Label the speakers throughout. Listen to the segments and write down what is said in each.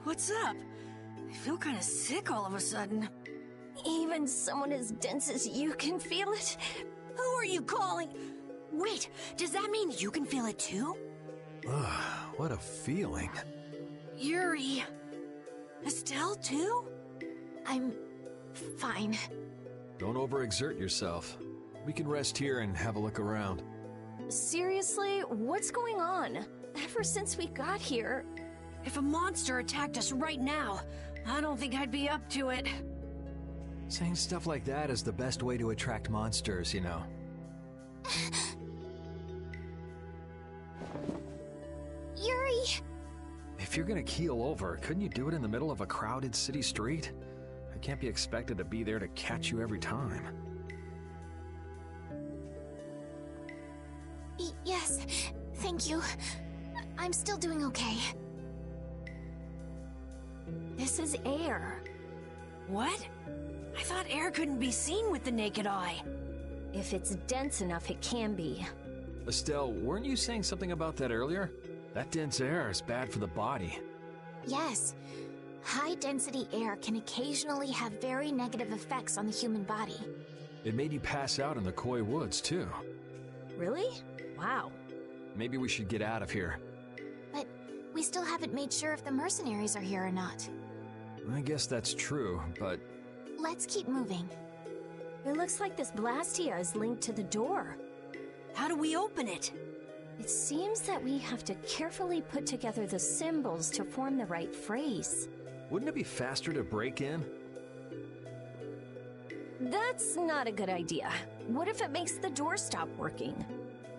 Speaker 1: What's up? I feel kind of sick all of a sudden.
Speaker 2: Even someone as dense as you can feel it?
Speaker 1: Who are you calling? Wait, does that mean you can feel it too?
Speaker 3: Ugh, what a feeling.
Speaker 1: Yuri. Estelle too?
Speaker 2: I'm fine.
Speaker 3: Don't overexert yourself. We can rest here and have a look around.
Speaker 2: Seriously, what's going on? Ever since we got here...
Speaker 1: If a monster attacked us right now, I don't think I'd be up to it.
Speaker 3: Saying stuff like that is the best way to attract monsters, you know.
Speaker 2: Yuri!
Speaker 3: If you're gonna keel over, couldn't you do it in the middle of a crowded city street? I can't be expected to be there to catch you every time.
Speaker 2: Yes, thank you. I'm still doing okay. This is air.
Speaker 1: What? I thought air couldn't be seen with the naked eye.
Speaker 2: If it's dense enough, it can be.
Speaker 3: Estelle, weren't you saying something about that earlier? That dense air is bad for the body.
Speaker 2: Yes. High-density air can occasionally have very negative effects on the human body.
Speaker 3: It made you pass out in the Koi Woods, too.
Speaker 2: Really? Wow.
Speaker 3: Maybe we should get out of here.
Speaker 2: But we still haven't made sure if the mercenaries are here or not.
Speaker 3: I guess that's true, but...
Speaker 2: Let's keep moving. It looks like this Blastia is linked to the door.
Speaker 1: How do we open it?
Speaker 2: It seems that we have to carefully put together the symbols to form the right phrase.
Speaker 3: Wouldn't it be faster to break in?
Speaker 2: That's not a good idea. What if it makes the door stop working?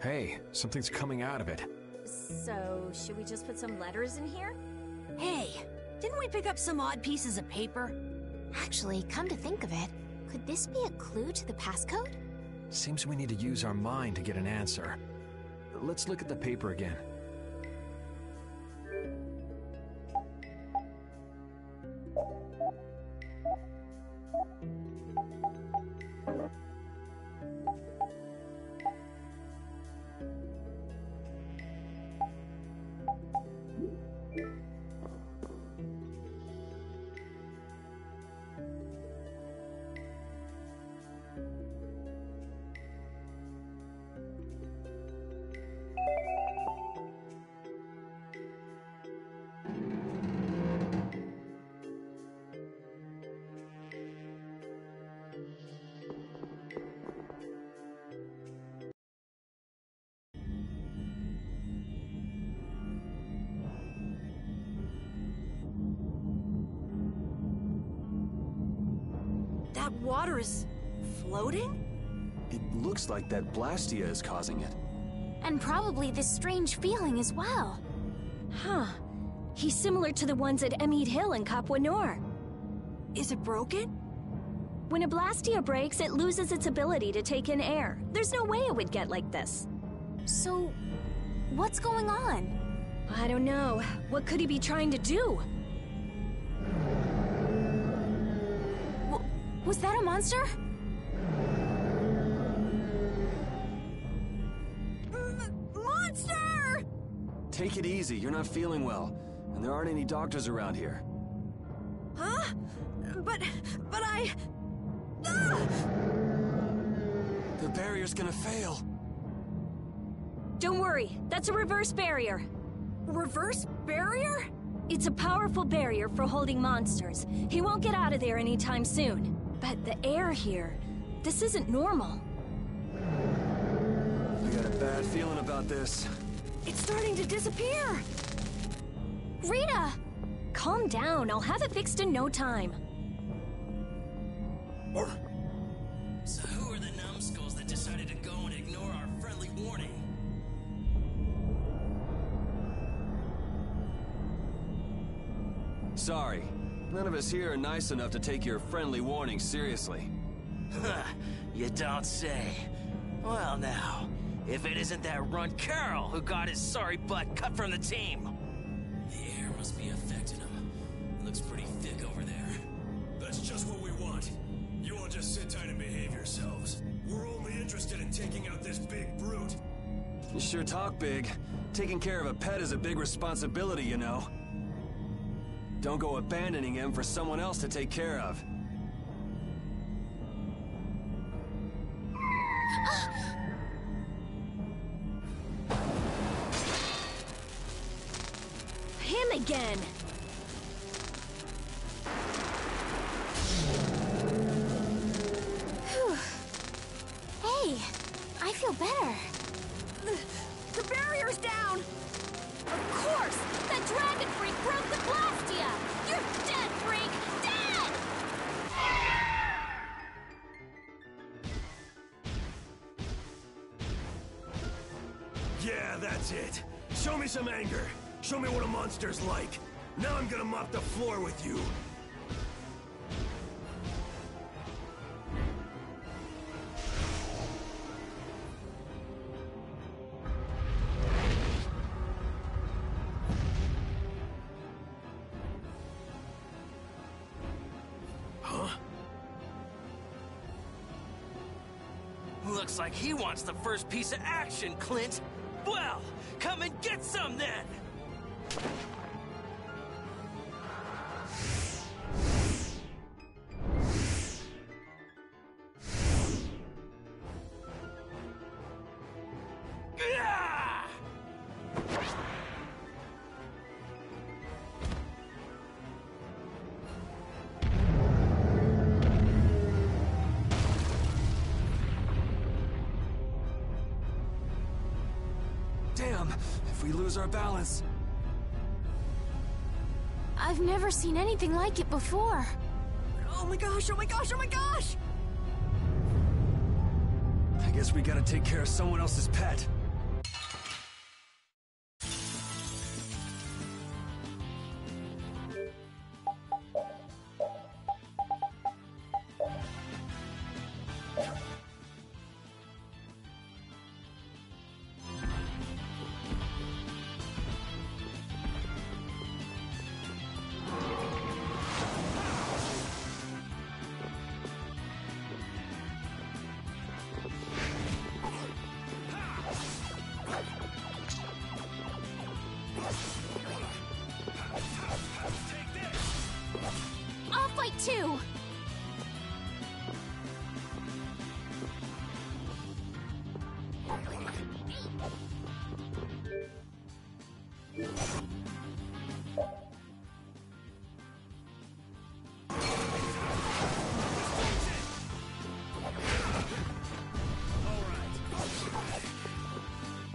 Speaker 3: Hey, something's coming out of it.
Speaker 2: So, should we just put some letters in here?
Speaker 1: Hey, didn't we pick up some odd pieces of paper?
Speaker 2: Actually, come to think of it, could this be a clue to the passcode?
Speaker 3: Seems we need to use our mind to get an answer. Let's look at the paper again.
Speaker 1: That water is floating?
Speaker 4: It looks like that Blastia is causing it.
Speaker 2: And probably this strange feeling as well.
Speaker 5: Huh. He's similar to the ones at Emmead Hill and Capua Nor.
Speaker 1: Is it broken?
Speaker 5: When a Blastia breaks, it loses its ability to take in air. There's no way it would get like this.
Speaker 2: So, what's going on?
Speaker 5: I don't know. What could he be trying to do?
Speaker 2: Was that a monster?
Speaker 1: Monster!
Speaker 4: Take it easy, you're not feeling well. And there aren't any doctors around here.
Speaker 1: Huh? But I... Ah!
Speaker 4: The barrier's gonna fail.
Speaker 5: Don't worry, that's a reverse barrier.
Speaker 1: Reverse barrier?
Speaker 5: It's a powerful barrier for holding monsters. He won't get out of there anytime soon. But the air here, this isn't normal.
Speaker 4: I got a bad feeling about this.
Speaker 1: It's starting to disappear.
Speaker 2: Rita!
Speaker 5: Calm down, I'll have it fixed in no time.
Speaker 6: So who are the numbskulls that decided to go and ignore our friendly warning?
Speaker 4: Sorry, none of us here are nice enough to take your friendly warning seriously.
Speaker 6: Huh, you don't say. Well now, if it isn't that runt Carl who got his sorry butt cut from the team. The air must be affecting him. Looks pretty thick over there.
Speaker 7: That's just what we want. You all just sit tight and behave yourselves. We're only interested in taking out this big brute.
Speaker 4: You sure talk big. Taking care of a pet is a big responsibility, you know. Don't go abandoning him for someone else to take care of.
Speaker 5: Him again!
Speaker 2: Hey, I feel better.
Speaker 1: The barrier's down!
Speaker 2: Of course! That dragon freak broke the Blastia! You're dead, freak! Dead!
Speaker 7: Yeah, that's it. Show me some anger. Show me what a monster's like. Now I'm gonna mop the floor with you.
Speaker 6: Looks like he wants the first piece of action, Clint. Well, come and get some then! Gah!
Speaker 4: Damn, if we lose our balance...
Speaker 2: I've never seen anything like it before.
Speaker 1: Oh my gosh, oh my gosh, oh my gosh!
Speaker 4: I guess we gotta take care of someone else's pet.
Speaker 2: I'll fight too!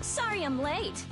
Speaker 5: Sorry I'm late.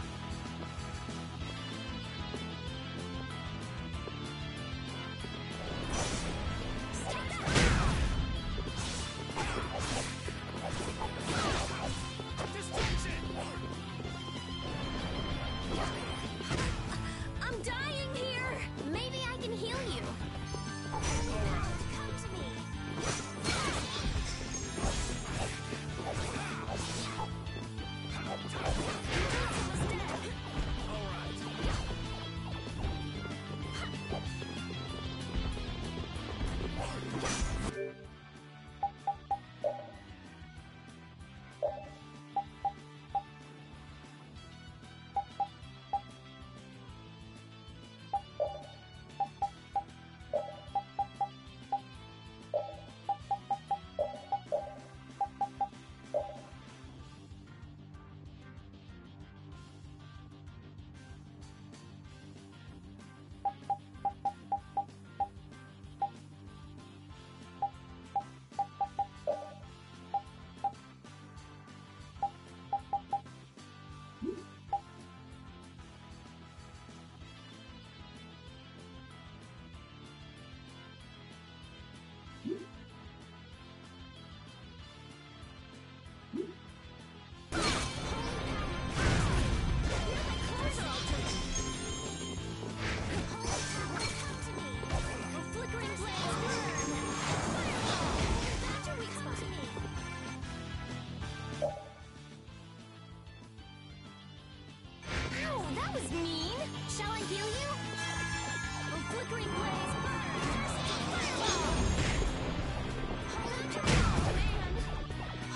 Speaker 2: That was mean. Shall I heal you? A flickering blaze burn. Fireball. Holy power, man.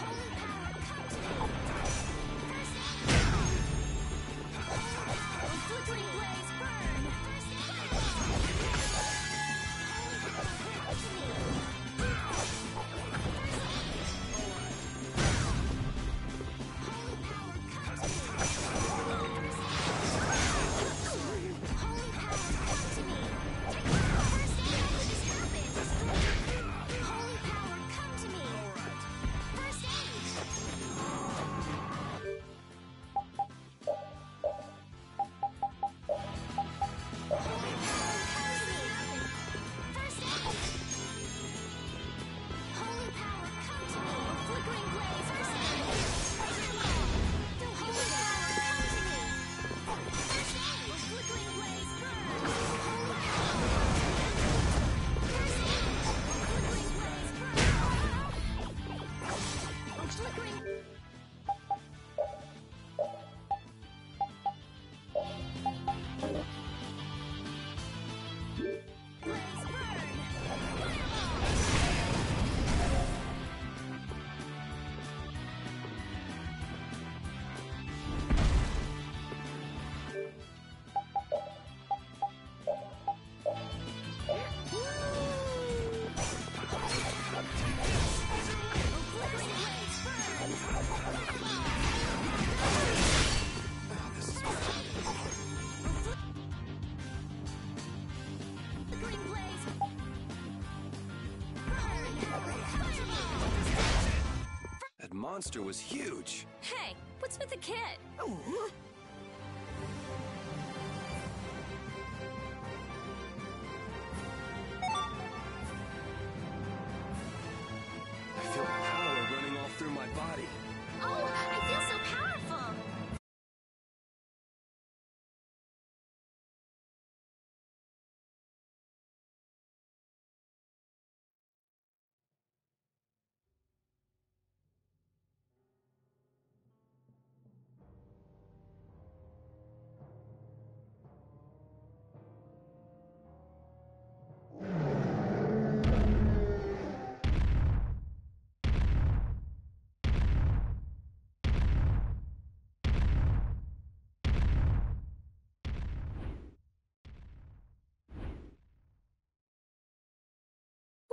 Speaker 2: Holy power, come to me. First aid. A flickering blaze burn. First aid. Fireball. Holy power, come to me.
Speaker 4: That monster was huge.
Speaker 5: Hey, what's with the kid?
Speaker 4: I feel power running all through my body.
Speaker 2: Oh, I feel so powerful.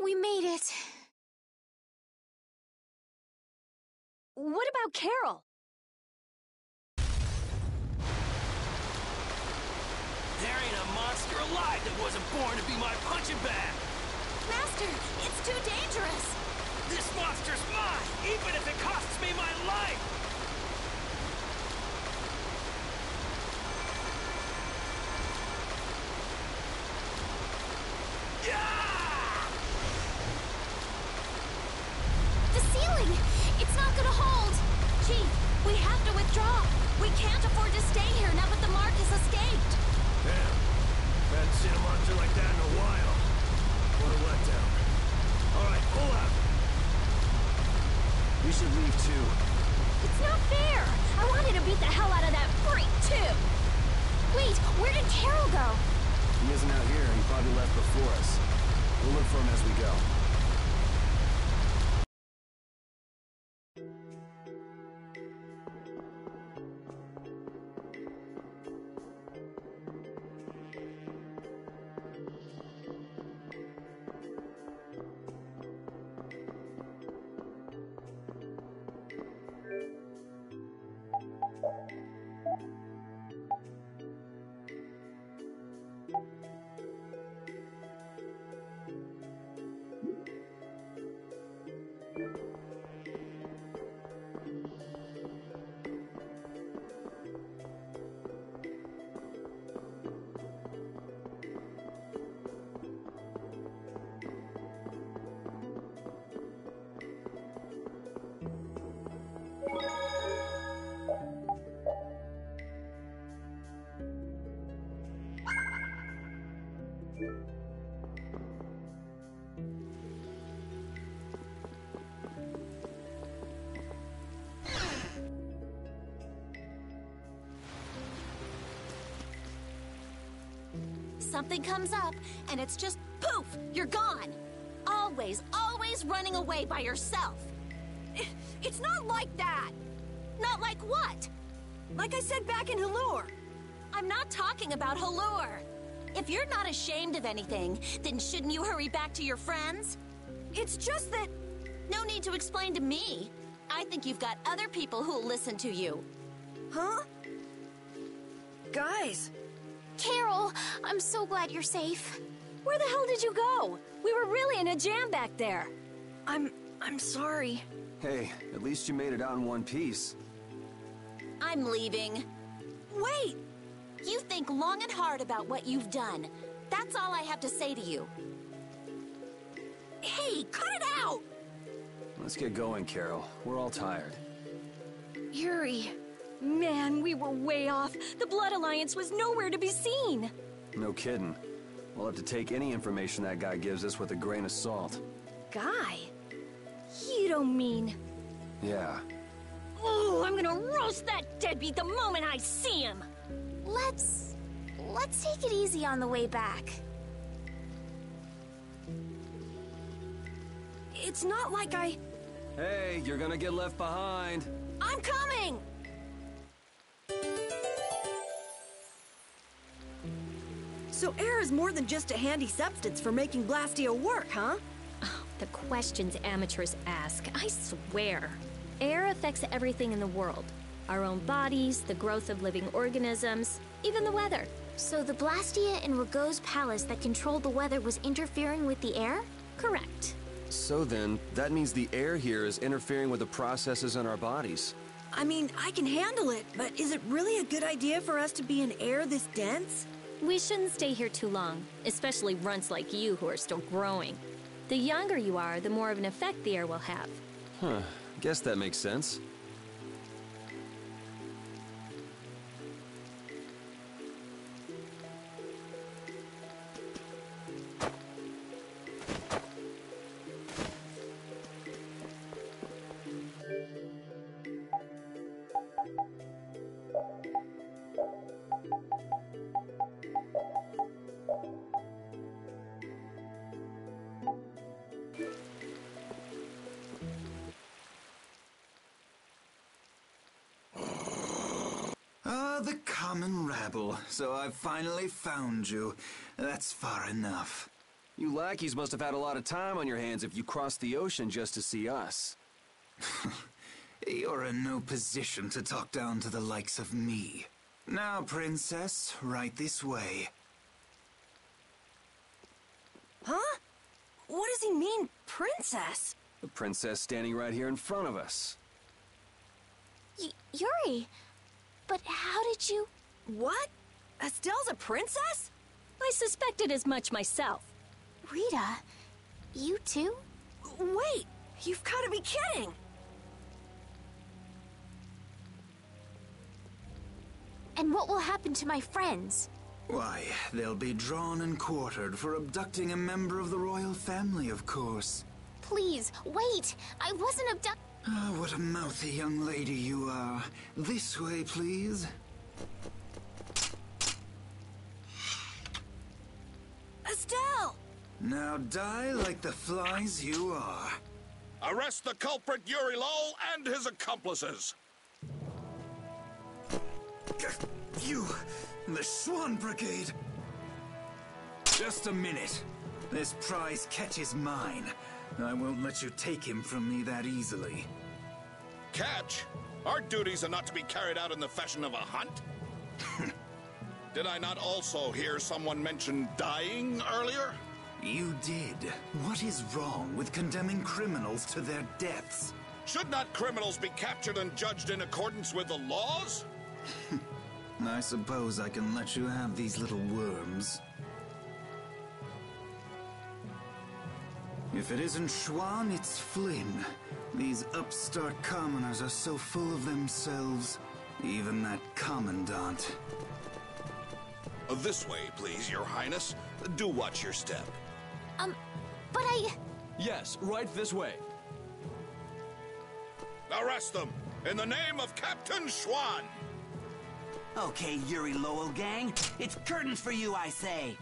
Speaker 2: We made it.
Speaker 5: What about Carol?
Speaker 6: There ain't a monster alive that wasn't born to be my punching bag!
Speaker 2: Master, it's too dangerous.
Speaker 6: This monster's mine, even if it costs me my life!
Speaker 2: The ceiling! It's not gonna hold! Chief, we have to withdraw. We can't afford to stay here now that the mark has escaped.
Speaker 7: Damn. Hadn't seen a monster like that in a while. What a letdown. Alright, pull out.
Speaker 4: We should leave too.
Speaker 5: It's not fair! I wanted to beat the hell out of that freak, too!
Speaker 2: Wait, where did Carol go?
Speaker 4: He isn't out here. He probably left before us. We'll look for him as we go.
Speaker 2: something comes up, and it's just poof, you're gone. Always, always running away by yourself.
Speaker 1: It's not like that!
Speaker 2: Not like what?
Speaker 1: Like I said back in Halure.
Speaker 2: I'm not talking about Halure. If you're not ashamed of anything, then shouldn't you hurry back to your friends?
Speaker 1: It's just that...
Speaker 2: No need to explain to me. I think you've got other people who'll listen to you.
Speaker 1: Huh? Guys.
Speaker 2: Carol, I'm so glad you're safe.
Speaker 5: Where the hell did you go? We were really in a jam back there.
Speaker 1: I'm sorry.
Speaker 4: Hey, at least you made it out in one piece.
Speaker 2: I'm leaving.
Speaker 1: Wait!
Speaker 2: You think long and hard about what you've done. That's all I have to say to you.
Speaker 1: Hey, cut it out!
Speaker 4: Let's get going, Carol. We're all tired.
Speaker 1: Yuri.
Speaker 5: Man, we were way off. The Blood Alliance was nowhere to be seen.
Speaker 4: No kidding. We'll have to take any information that guy gives us with a grain of salt.
Speaker 5: Guy? You don't mean...
Speaker 4: Yeah.
Speaker 5: Oh, I'm gonna roast that deadbeat the moment I see him!
Speaker 2: Let's take it easy on the way back.
Speaker 1: It's not like I...
Speaker 4: Hey, you're gonna get left behind.
Speaker 1: I'm coming! So air is more than just a handy substance for making Blastio work, huh?
Speaker 5: Oh, the questions amateurs ask, I swear. Air affects everything in the world. Our own bodies, the growth of living organisms, even the weather.
Speaker 2: So the Blastia in Rago's palace that controlled the weather was interfering with the air?
Speaker 5: Correct.
Speaker 4: So then, that means the air here is interfering with the processes in our bodies.
Speaker 1: I mean, I can handle it, but is it really a good idea for us to be in air this dense?
Speaker 5: We shouldn't stay here too long, especially runts like you who are still growing. The younger you are, the more of an effect the air will have.
Speaker 4: Huh, guess that makes sense.
Speaker 8: The common rabble. So I've finally found you. That's far enough.
Speaker 4: You lackeys must have had a lot of time on your hands if you crossed the ocean just to see us.
Speaker 8: You're in no position to talk down to the likes of me. Now, princess, right this way.
Speaker 1: Huh? What does he mean, princess?
Speaker 4: The princess standing right here in front of us.
Speaker 2: Yuri, but how did you...
Speaker 1: What? Estelle's a princess?
Speaker 5: I suspected as much myself.
Speaker 2: Rita, you too?
Speaker 1: Wait, you've got to be kidding!
Speaker 2: And what will happen to my friends?
Speaker 8: Why, they'll be drawn and quartered for abducting a member of the royal family, of course.
Speaker 2: Please, wait! I wasn't abducted.
Speaker 8: Ah, what a mouthy young lady you are. This way, please.
Speaker 1: Estelle!
Speaker 8: Now die like the flies you are.
Speaker 7: Arrest the culprit Yuri Lowell and his accomplices.
Speaker 8: You, the Swan Brigade. Just a minute. This prize catches mine. I won't let you take him from me that easily.
Speaker 7: Catch? Our duties are not to be carried out in the fashion of a hunt. Did I not also hear someone mention dying earlier?
Speaker 8: You did. What is wrong with condemning criminals to their deaths?
Speaker 7: Should not criminals be captured and judged in accordance with the laws?
Speaker 8: I suppose I can let you have these little worms. If it isn't Schwan, it's Flynn. These upstart commoners are so full of themselves. Even that commandant.
Speaker 7: This way, please, Your Highness. Do watch your step.
Speaker 2: But I...
Speaker 4: Yes, right this way.
Speaker 7: Arrest them, in the name of Captain Schwan!
Speaker 9: Okay, Yuri Lowell gang, it's curtains for you, I say.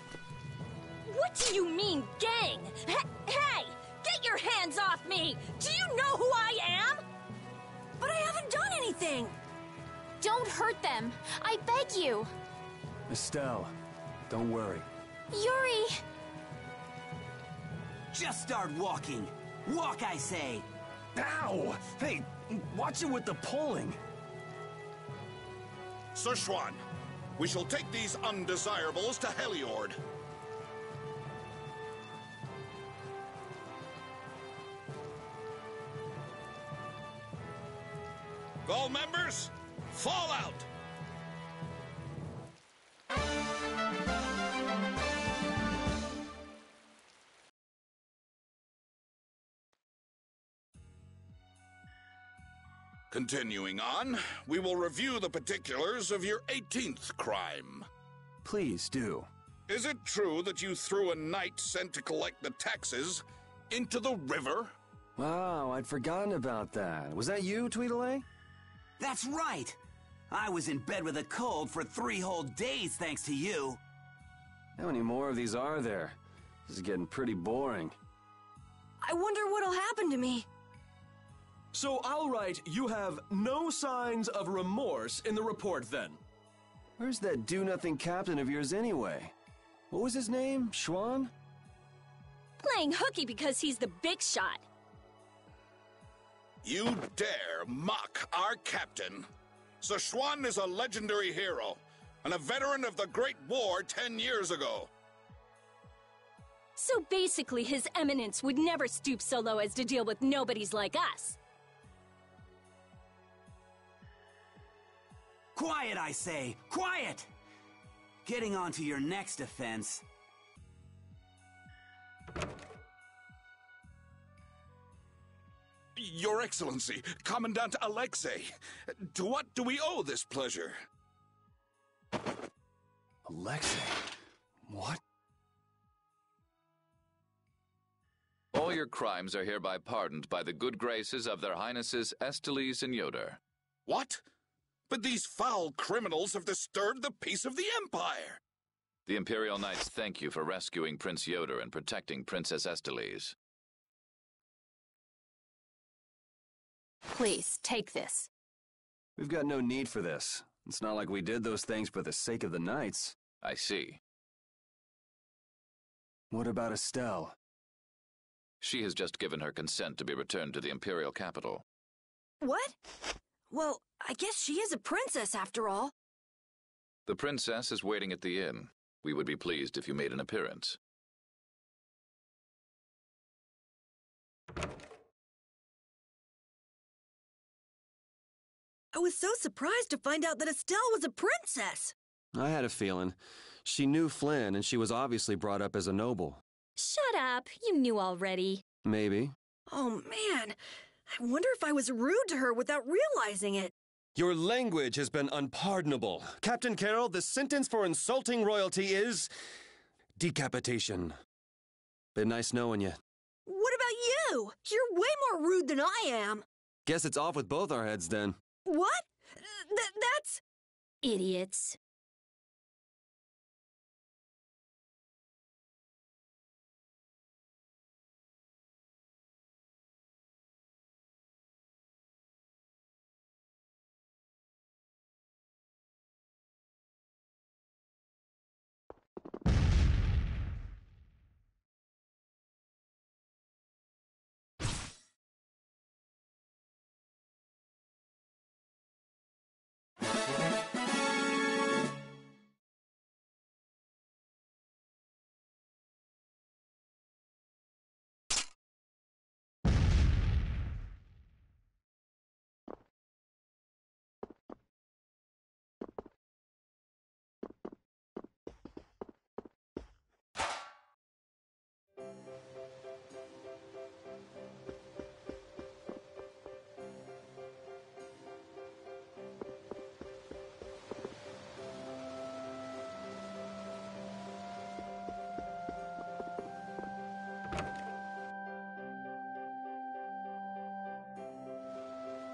Speaker 5: What do you mean, gang? Hey! Get your hands off me! Do you know who I am?
Speaker 1: But I haven't done anything!
Speaker 2: Don't hurt them. I beg you.
Speaker 4: Estelle, don't worry.
Speaker 2: Yuri!
Speaker 6: Just start walking. Walk, I say.
Speaker 4: Ow! Hey, watch it with the pulling.
Speaker 7: Sir Schwan, we shall take these undesirables to Heliord. All members, fall out! Continuing on, we will review the particulars of your 18th crime.
Speaker 4: Please do.
Speaker 7: Is it true that you threw a knight sent to collect the taxes into the river?
Speaker 4: Wow, I'd forgotten about that. Was that you, Tweedledee?
Speaker 6: That's right. I was in bed with a cold for 3 whole days thanks to you.
Speaker 4: How many more of these are there? This is getting pretty boring.
Speaker 1: I wonder what'll happen to me.
Speaker 9: So I'll write, you have no signs of remorse in the report then.
Speaker 4: Where's that do-nothing captain of yours anyway? What was his name? Schwan?
Speaker 5: Playing hooky because he's the big shot.
Speaker 7: You dare mock our captain? Sir Schwan is a legendary hero and a veteran of the Great War 10 years ago.
Speaker 5: So basically, His Eminence would never stoop so low as to deal with nobodies like us.
Speaker 6: Quiet, I say! Quiet! Getting on to your next offense.
Speaker 7: Your Excellency, Commandant Alexei, to what do we owe this pleasure?
Speaker 4: Alexei? What?
Speaker 10: All your crimes are hereby pardoned by the good graces of their Highnesses Esteles and Yoder.
Speaker 7: What? But these foul criminals have disturbed the peace of the Empire!
Speaker 10: The Imperial Knights thank you for rescuing Prince Yoder and protecting Princess Esteles.
Speaker 2: Please, take this.
Speaker 4: We've got no need for this. It's not like we did those things for the sake of the Knights.
Speaker 10: I see.
Speaker 4: What about Estelle?
Speaker 10: She has just given her consent to be returned to the Imperial capital.
Speaker 1: What? Well, I guess she is a princess after all.
Speaker 10: The princess is waiting at the inn. We would be pleased if you made an appearance.
Speaker 1: I was so surprised to find out that Estelle was a princess.
Speaker 11: I had a feeling. She knew Flynn, and she was obviously brought up as a noble.
Speaker 5: Shut up. You knew already.
Speaker 11: Maybe.
Speaker 1: Oh, man. I wonder if I was rude to her without realizing it.
Speaker 11: Your language has been unpardonable. Captain Carroll, the sentence for insulting royalty is decapitation. Been nice knowing you.
Speaker 1: What about you? You're way more rude than I am.
Speaker 11: Guess it's off with both our heads then.
Speaker 1: What? That's...
Speaker 5: Idiots.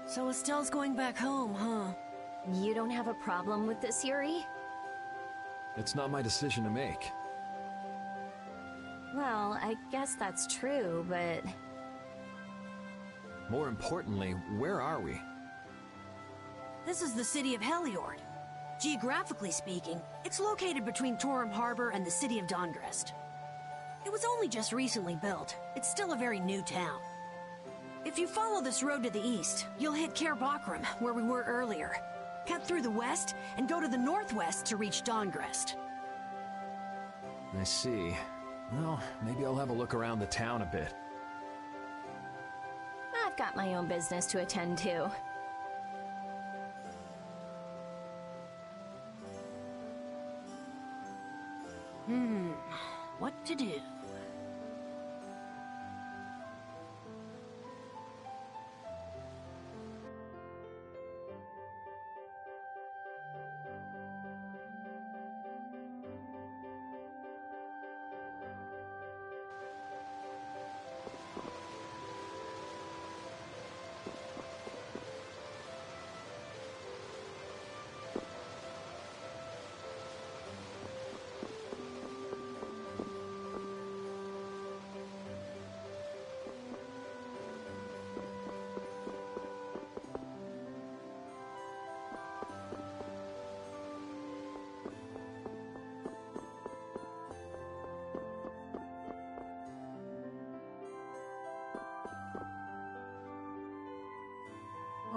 Speaker 1: So Estelle's going back home, huh?
Speaker 5: You don't have a problem with this, Yuri?
Speaker 3: It's not my decision to make.
Speaker 5: Well, I guess that's true, but...
Speaker 3: More importantly, where are we?
Speaker 1: This is the city of Heliord. Geographically speaking, it's located between Torum Harbor and the city of Dawngrest. It was only just recently built. It's still a very new town. If you follow this road to the east, you'll hit Caer Bocram, where we were earlier. Cut through the west and go to the northwest to reach Dawngrest.
Speaker 3: I see. Well, maybe I'll have a look around the town a bit.
Speaker 5: I've got my own business to attend to.
Speaker 1: What to do?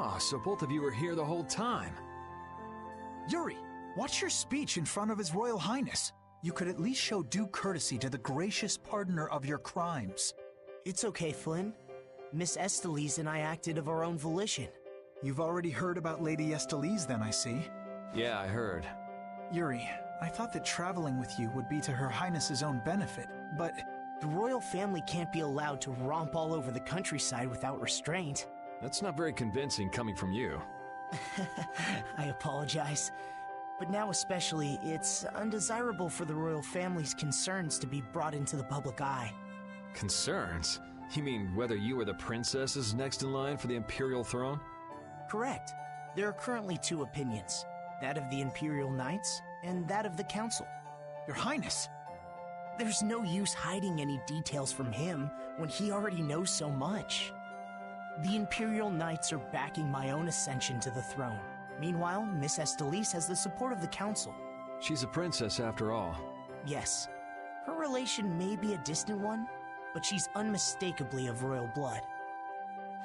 Speaker 3: Oh, so both of you were here the whole time.
Speaker 12: Yuri, what's your speech in front of His Royal Highness? You could at least show due courtesy to the gracious pardoner of your crimes.
Speaker 13: It's okay, Flynn. Miss Estelise and I acted of our own volition.
Speaker 12: You've already heard about Lady Estelise then, I see.
Speaker 3: Yeah, I heard.
Speaker 12: Yuri, I thought that traveling with you would be to Her Highness's own benefit, but...
Speaker 13: The royal family can't be allowed to romp all over the countryside without restraint.
Speaker 3: That's not very convincing coming from you.
Speaker 13: I apologize. But now especially, it's undesirable for the royal family's concerns to be brought into the public eye.
Speaker 3: Concerns? You mean whether you or the princess is next in line for the imperial throne?
Speaker 13: Correct. There are currently two opinions. That of the Imperial Knights, and that of the Council.
Speaker 12: Your Highness!
Speaker 13: There's no use hiding any details from him when he already knows so much. The Imperial Knights are backing my own ascension to the throne. Meanwhile, Miss Estelise has the support of the Council.
Speaker 3: She's a princess after all.
Speaker 13: Yes. Her relation may be a distant one, but she's unmistakably of royal blood.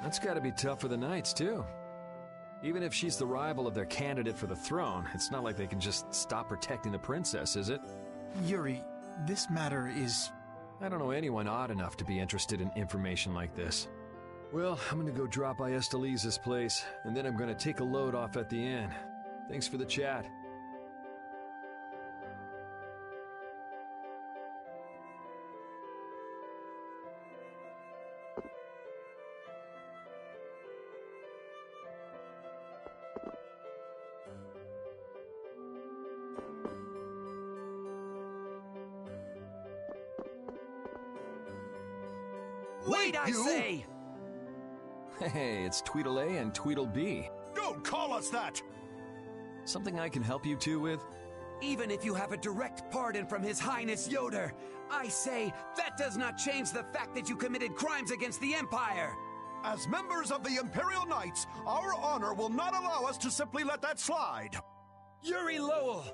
Speaker 3: That's gotta be tough for the Knights, too. Even if she's the rival of their candidate for the throne, it's not like they can just stop protecting the princess, is it?
Speaker 12: Yuri, this matter is...
Speaker 3: I don't know anyone odd enough to be interested in information like this. Well, I'm gonna go drop by Estelise's place, and then I'm gonna take a load off at the inn. Thanks for the chat.
Speaker 6: Wait, I say!
Speaker 3: Hey, it's Tweedle A and Tweedle B.
Speaker 14: Don't call us that!
Speaker 3: Something I can help you two with?
Speaker 15: Even if you have a direct pardon from His Highness Yoder, I say that does not change the fact that you committed crimes against the Empire!
Speaker 14: As members of the Imperial Knights, our honor will not allow us to simply let that slide.
Speaker 15: Yuri Lowell,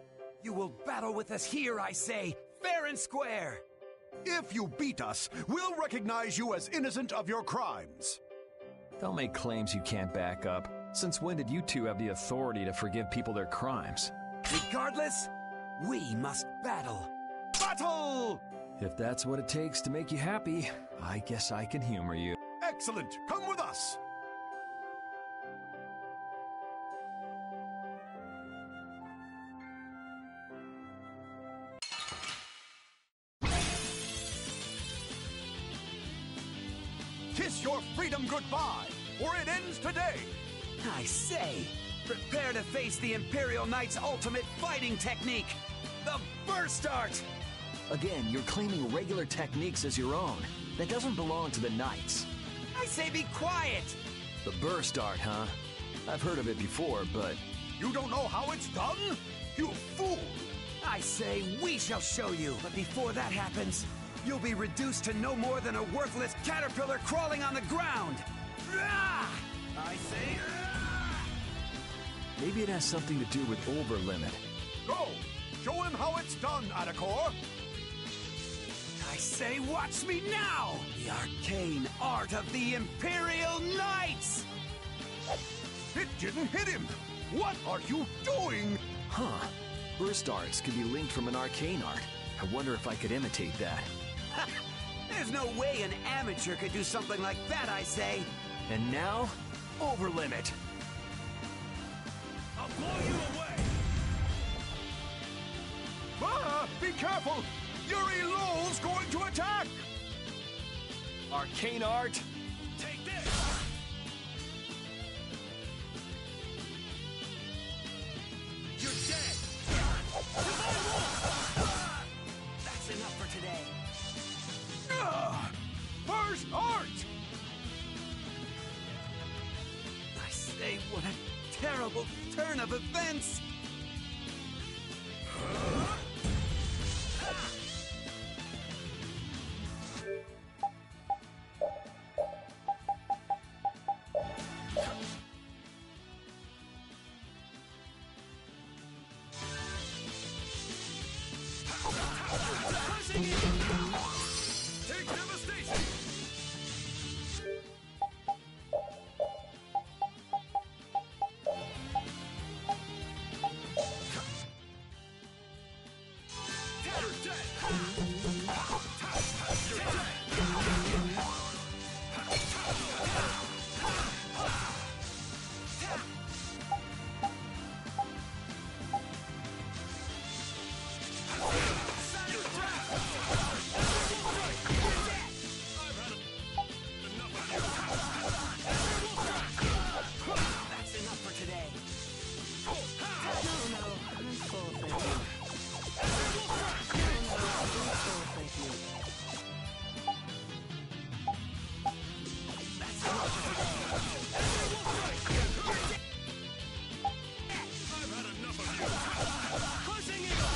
Speaker 15: you will battle with us here, I say, fair and square!
Speaker 14: If you beat us, we'll recognize you as innocent of your crimes.
Speaker 3: Don't make claims you can't back up. Since when did you two have the authority to forgive people their crimes?
Speaker 15: Regardless, we must battle.
Speaker 14: Battle!
Speaker 3: If that's what it takes to make you happy, I guess I can humor you.
Speaker 14: Excellent. Come with us. Kiss your freedom goodbye, or it ends today!
Speaker 15: I say, prepare to face the Imperial Knight's ultimate fighting technique, the Burst Art!
Speaker 16: Again, you're claiming regular techniques as your own. That doesn't belong to the Knights.
Speaker 15: I say be quiet!
Speaker 3: The Burst Art, huh? I've heard of it before, but...
Speaker 14: You don't know how it's done? You fool!
Speaker 15: I say we shall show you, but before that happens, you'll be reduced to no more than a worthless caterpillar crawling on the ground! Rah! I say...
Speaker 16: Maybe it has something to do with Overlimit.
Speaker 14: Go! Show him how it's done, Atacor!
Speaker 15: I say, watch me now! The arcane art of the Imperial Knights!
Speaker 14: It didn't hit him! What are you doing?
Speaker 16: Huh. Burst arts could be linked from an arcane art. I wonder if I could imitate that.
Speaker 15: There's no way an amateur could do something like that, I say!
Speaker 16: And now, Overlimit!
Speaker 14: I'll blow you away! Ah! Be careful! Yuri Lowell's going to attack!
Speaker 16: Arcane art!
Speaker 14: Take this!
Speaker 15: You're dead! That's enough for today.
Speaker 14: First art!
Speaker 15: I say, what a terrible turn of events!
Speaker 14: Take devastation!
Speaker 15: That's enough for today.
Speaker 13: No, I'm full, thank you.
Speaker 15: That's enough for today.
Speaker 14: I've had enough of you! Crushing eagle!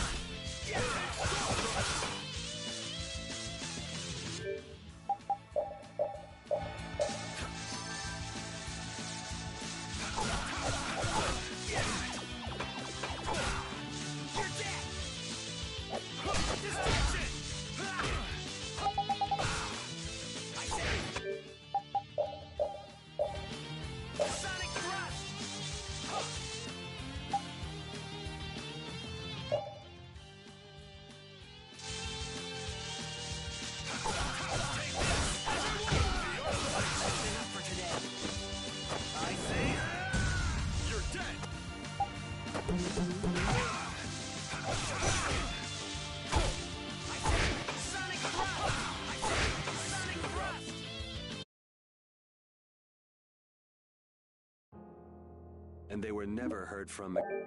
Speaker 15: Sonic thrust! That's enough for today. I say,
Speaker 14: You're dead!
Speaker 15: Sonic thrust! I say, Sonic thrust!
Speaker 11: And they were never heard from again.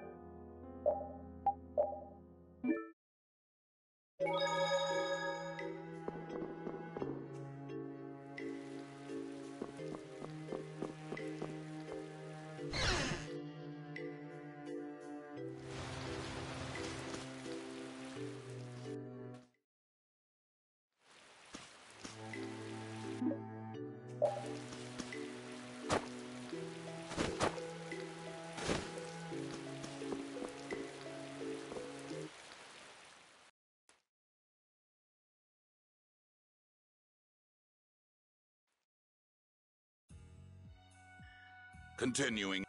Speaker 7: Continuing.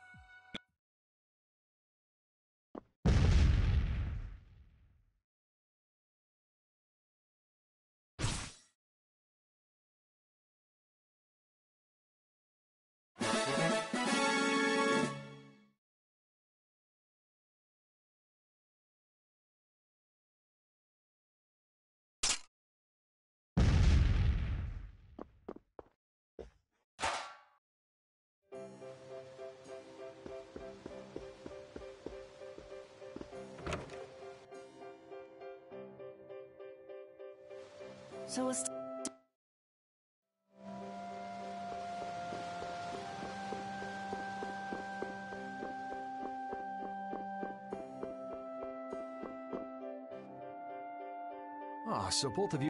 Speaker 1: So it's...
Speaker 3: Ah, so both of you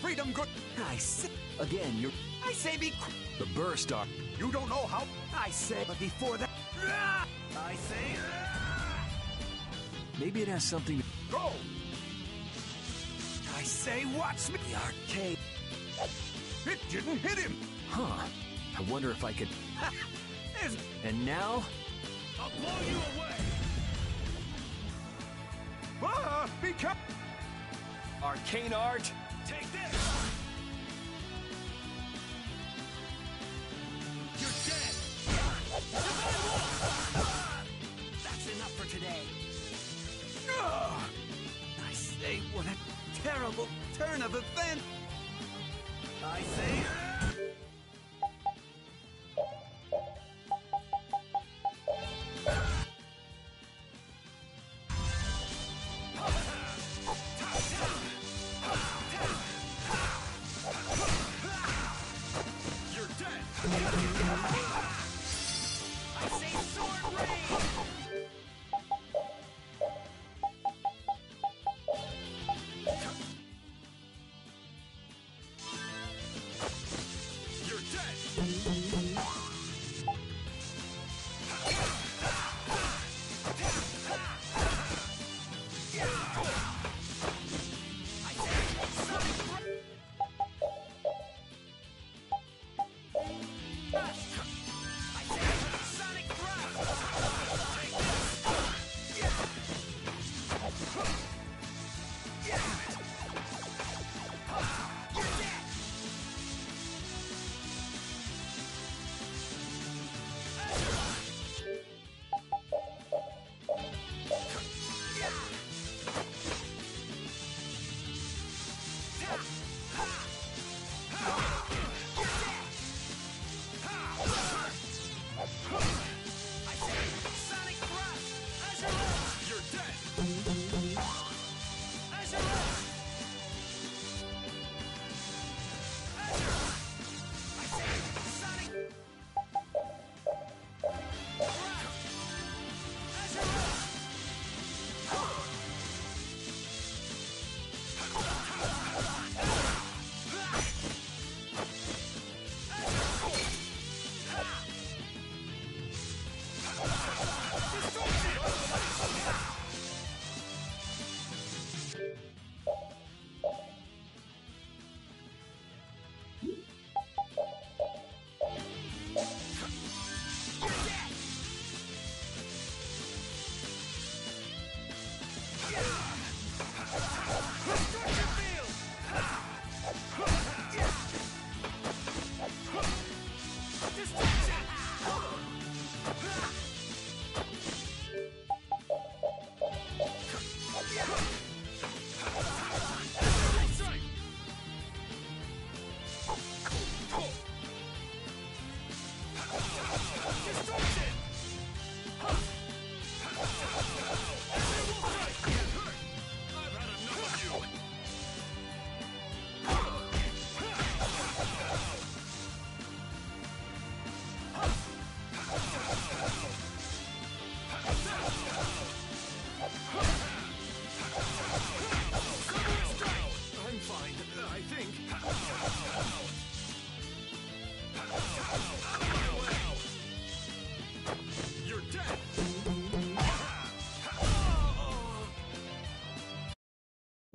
Speaker 14: freedom good.
Speaker 15: I say...
Speaker 16: Again, you're...
Speaker 15: I say be...
Speaker 16: The burst are...
Speaker 14: You don't know how...
Speaker 15: I say... But before that... I say...
Speaker 16: Maybe it has something to...
Speaker 14: Go!
Speaker 15: I say watch me... The arcade...
Speaker 14: It didn't hit him!
Speaker 16: Huh. I wonder if I could... And now...
Speaker 14: I'll blow you away! Ah! Be careful!
Speaker 3: Arcane art?
Speaker 14: Take this!
Speaker 15: You're dead! That's enough for today. I say, what a terrible turn of events! I say...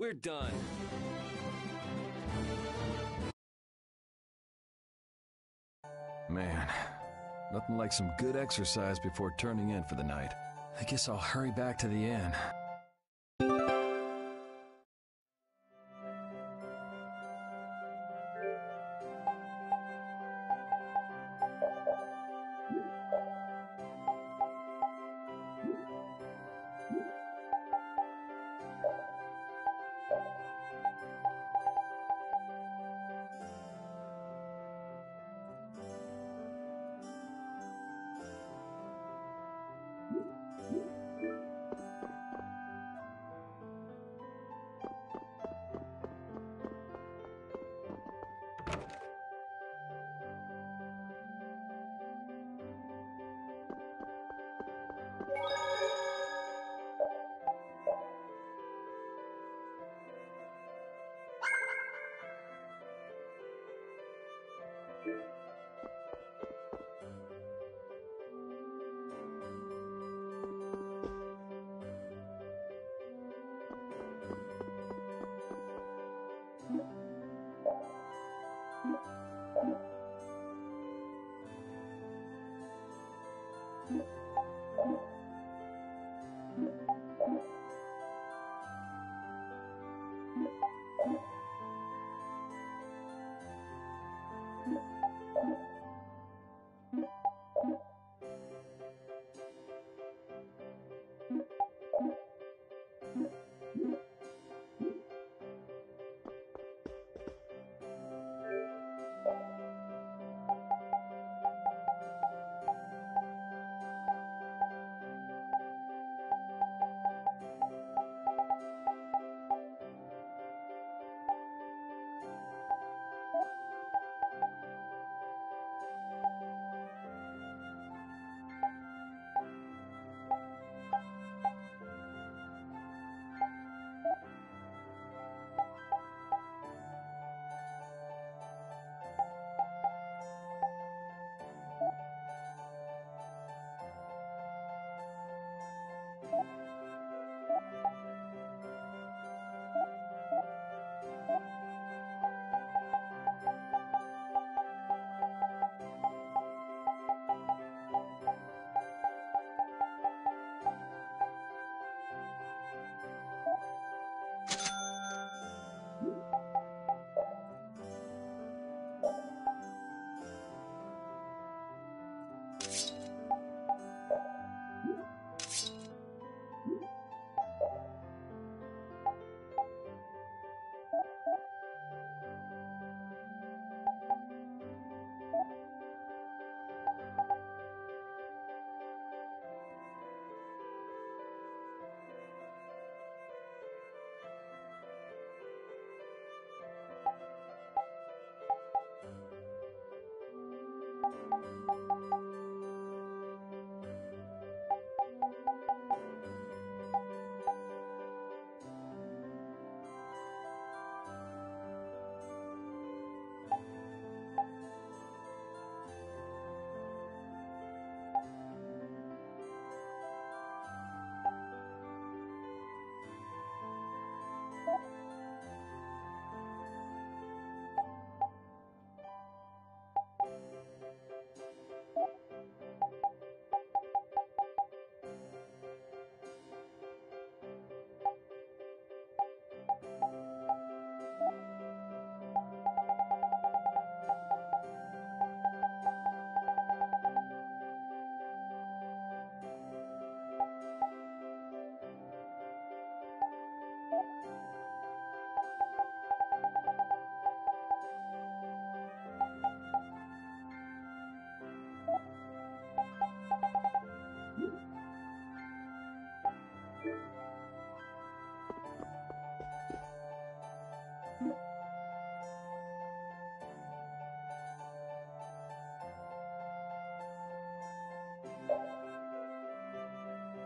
Speaker 3: We're done. Man, nothing like some good exercise before turning in for the night. I guess I'll hurry back to the inn.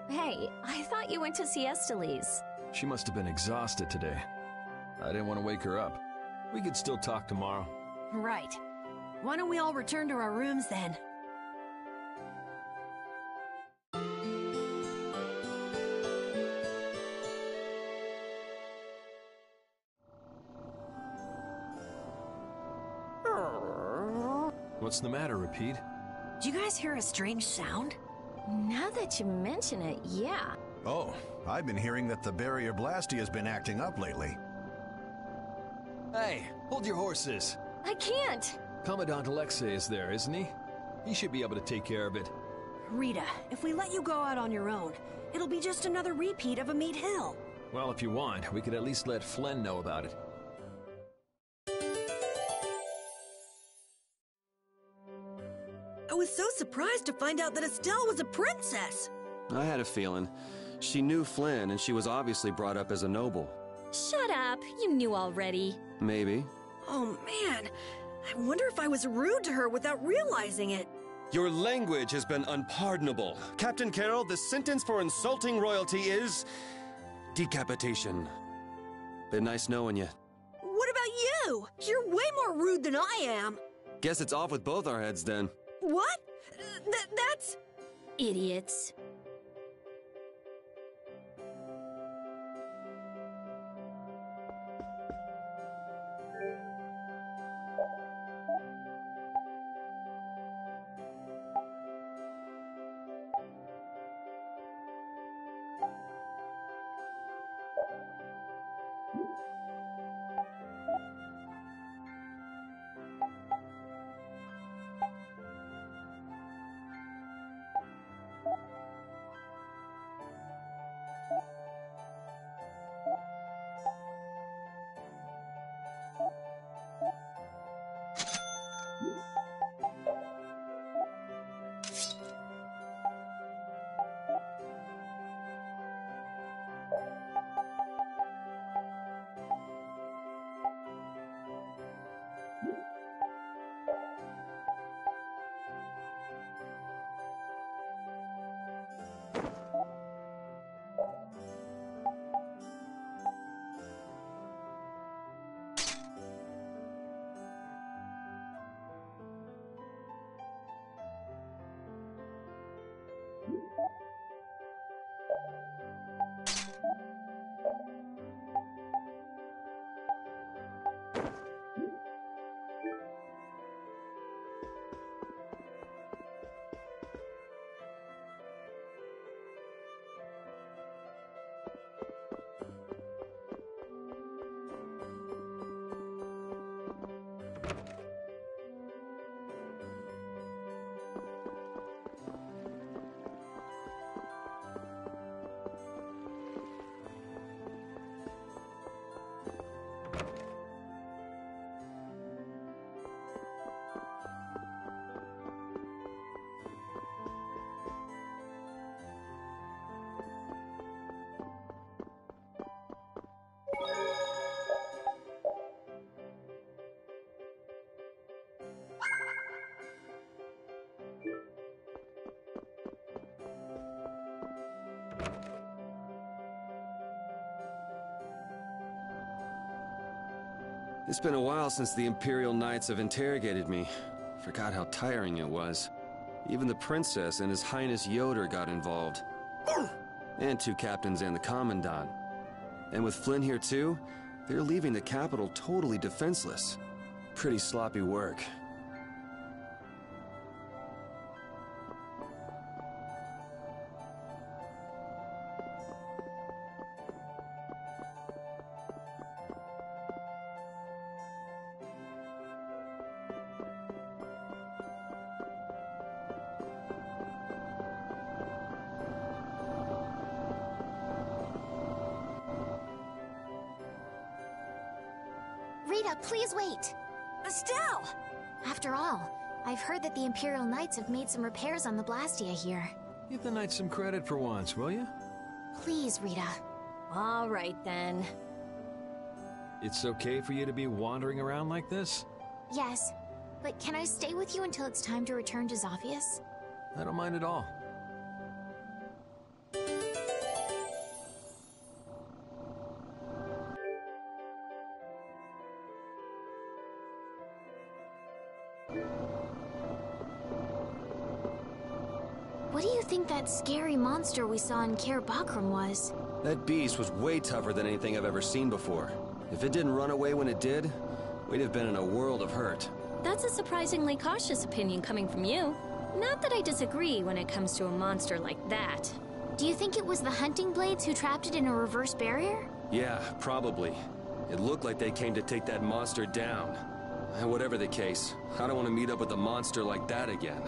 Speaker 5: Hey, I thought you went to see Esteliz.
Speaker 3: She must have been exhausted today. I didn't want to wake her up. We could still talk tomorrow.
Speaker 1: Right. Why don't we all return to our rooms then?
Speaker 3: What's the matter, Repeat?
Speaker 1: Did you guys hear a strange sound?
Speaker 5: Now that you mention it, yeah.
Speaker 14: Oh, I've been hearing that the barrier blasty has been acting up lately.
Speaker 3: Hey, hold your horses.
Speaker 5: I can't.
Speaker 3: Commandant Alexei is there, isn't he? He should be able to take care of it.
Speaker 1: Rita, if we let you go out on your own, it'll be just another repeat of Meat Hill.
Speaker 3: Well, if you want, we could at least let Flynn know about it.
Speaker 1: I was so surprised to find out that Estelle was a princess.
Speaker 11: I had a feeling. She knew Flynn, and she was obviously brought up as a noble.
Speaker 5: Shut up. You knew already.
Speaker 11: Maybe.
Speaker 1: Oh, man. I wonder if I was rude to her without realizing it.
Speaker 11: Your language has been unpardonable. Captain Carroll, the sentence for insulting royalty is... decapitation. Been nice knowing you.
Speaker 1: What about you? You're way more rude than I am.
Speaker 11: Guess it's off with both our heads, then.
Speaker 1: What? That's...
Speaker 5: Idiots.
Speaker 11: It's been a while since the Imperial Knights have interrogated me. Forgot how tiring it was. Even the Princess and His Highness Yoder got involved. And 2 captains and the Commandant. And with Flynn here too, they're leaving the capital totally defenseless. Pretty sloppy work.
Speaker 2: Rita, please wait!
Speaker 1: Estelle!
Speaker 2: After all, I've heard that the Imperial Knights have made some repairs on the Blastia here.
Speaker 3: Give the Knights some credit for once, will you?
Speaker 2: Please, Rita.
Speaker 5: All right, then.
Speaker 3: It's okay for you to be wandering around like this?
Speaker 2: Yes, but can I stay with you until it's time to return to Zophius?
Speaker 3: I don't mind at all.
Speaker 2: What do you think that scary monster we saw in Kaer Bakram was?
Speaker 11: That beast was way tougher than anything I've ever seen before. If it didn't run away when it did, we'd have been in a world of hurt.
Speaker 5: That's a surprisingly cautious opinion coming from you. Not that I disagree when it comes to a monster like that.
Speaker 2: Do you think it was the hunting blades who trapped it in a reverse barrier?
Speaker 11: Yeah, probably. It looked like they came to take that monster down. And whatever the case, I don't want to meet up with a monster like that again.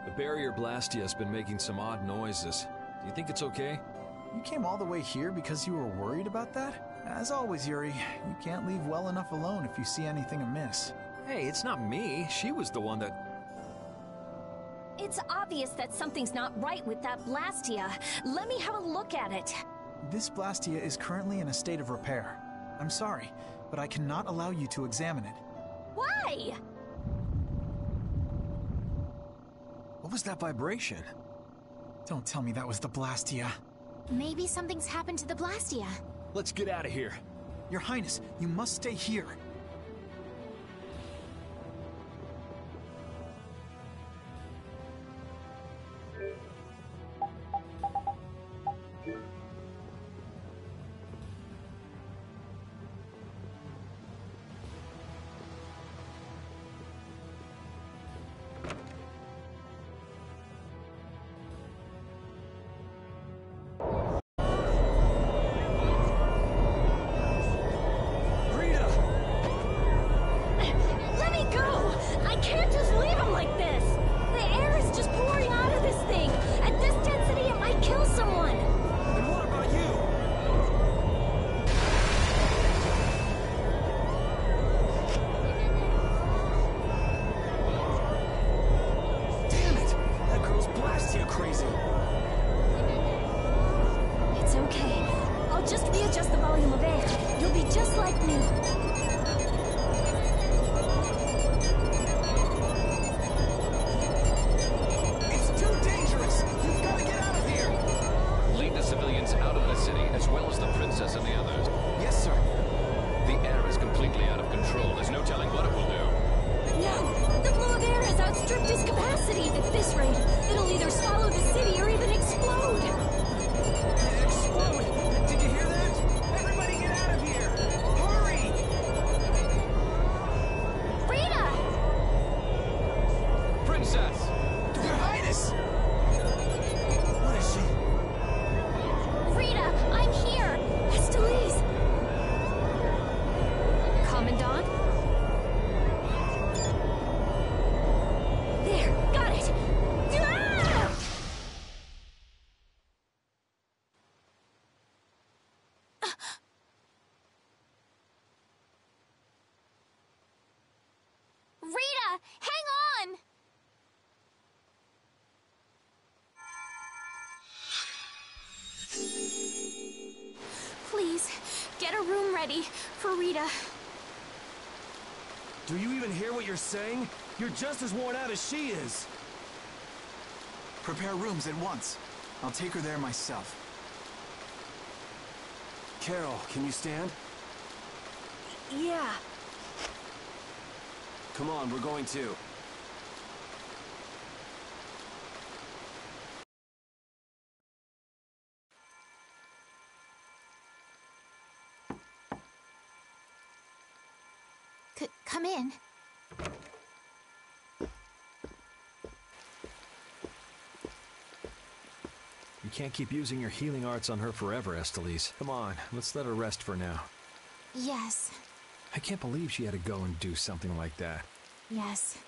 Speaker 3: The barrier Blastia has been making some odd noises. Do you think it's okay?
Speaker 12: You came all the way here because you were worried about that? As always, Yuri, you can't leave well enough alone if you see anything amiss.
Speaker 3: Hey, it's not me. She was the one that...
Speaker 5: It's obvious that something's not right with that Blastia. Let me have a look at it.
Speaker 12: This Blastia is currently in a state of repair. I'm sorry, but I cannot allow you to examine it.
Speaker 5: Why?
Speaker 3: What was that vibration?
Speaker 12: Don't tell me that was the Blastia.
Speaker 2: Maybe something's happened to the Blastia.
Speaker 3: Let's get out of here.
Speaker 12: Your Highness, you must stay here.
Speaker 9: Gracia crazy.
Speaker 5: It's okay. I'll just readjust the volume of air. You'll be just like me.
Speaker 15: It's too dangerous! You've got to get out of here!
Speaker 10: Lead the civilians out of the city, as well as the princess and the others.
Speaker 15: Yes, sir.
Speaker 10: The air is completely out of control. There's no telling what it will do.
Speaker 5: No! The flow of air has outstripped its capacity. At this rate, it'll either swallow the city or even explode.
Speaker 15: Explode! Did you hear that? Everybody get out of here! Hurry!
Speaker 5: Rita!
Speaker 10: Princess!
Speaker 15: Your Highness! What is she?
Speaker 5: Rita, I'm here! Estelize! Commandant? There, got it! Ah!
Speaker 2: Rita, hang on! Please, get a room ready for Rita.
Speaker 9: Do you even hear what you're saying? You're just as worn out as she is.
Speaker 12: Prepare rooms at once. I'll take her there myself.
Speaker 9: Carol, can you stand?
Speaker 1: Yeah.
Speaker 9: Come on, we're going too.
Speaker 2: Come in.
Speaker 3: You can't keep using your healing arts on her forever, Estelize. Come on, let's let her rest for now.
Speaker 2: Yes.
Speaker 3: I can't believe she had to go and do something like that.
Speaker 2: Yes.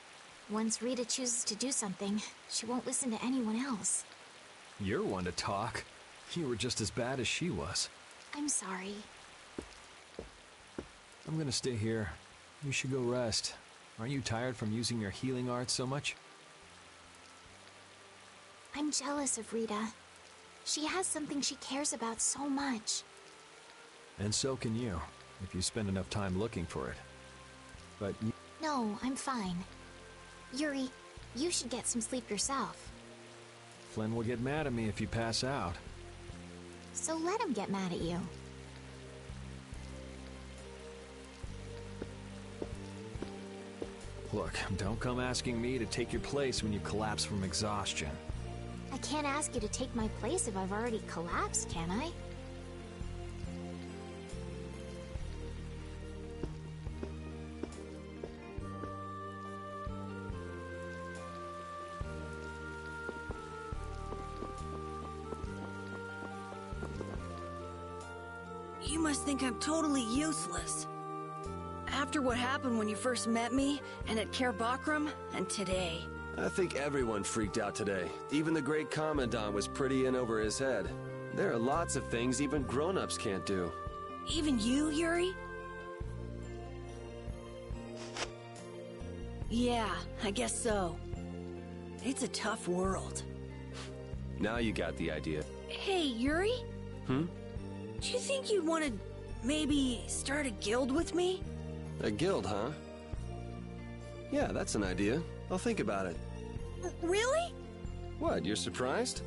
Speaker 2: Once Rita chooses to do something, she won't listen to anyone else.
Speaker 3: You're one to talk. You were just as bad as she was.
Speaker 2: I'm sorry.
Speaker 3: I'm gonna stay here. You should go rest. Aren't you tired from using your healing arts so much?
Speaker 2: I'm jealous of Rita. She has something she cares about so much.
Speaker 3: And so can you, if you spend enough time looking for it. But you...
Speaker 2: No, I'm fine. Yuri, you should get some sleep yourself.
Speaker 3: Flynn will get mad at me if you pass out.
Speaker 2: So let him get mad at you.
Speaker 3: Look, don't come asking me to take your place when you collapse from exhaustion.
Speaker 2: I can't ask you to take my place if I've already collapsed, can I?
Speaker 1: You must think I'm totally useless. After what happened when you first met me, and at Care Bakram, and today.
Speaker 11: I think everyone freaked out today. Even the great Commandant was pretty in over his head. There are lots of things even grown-ups can't do.
Speaker 1: Even you, Yuri? Yeah, I guess so. It's a tough world.
Speaker 11: Now you got the idea.
Speaker 1: Hey, Yuri?
Speaker 11: Hmm?
Speaker 1: Do you think you'd want to maybe start a guild with me?
Speaker 11: A guild, huh? Yeah, that's an idea. I'll think about it.
Speaker 1: Really?
Speaker 11: What, you're surprised?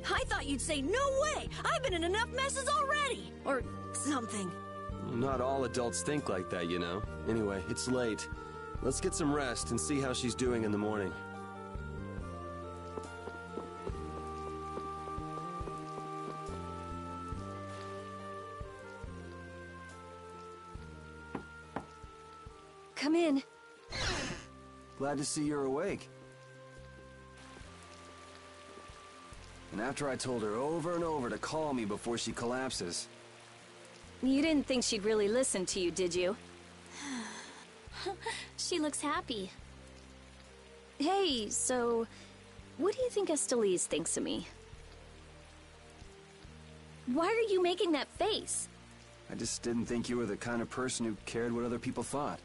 Speaker 1: I thought you'd say, no way! I've been in enough messes already! Or something.
Speaker 11: Not all adults think like that, you know. Anyway, it's late. Let's get some rest and see how she's doing in the morning.
Speaker 5: Come in.
Speaker 8: Glad to see you're awake. And after I told her over and over to call me before she collapses.
Speaker 5: You didn't think she'd really listen to you, did you?
Speaker 2: She looks happy.
Speaker 5: Hey, so... what do you think Estelize thinks of me? Why are you making that face?
Speaker 8: I just didn't think you were the kind of person who cared what other people thought.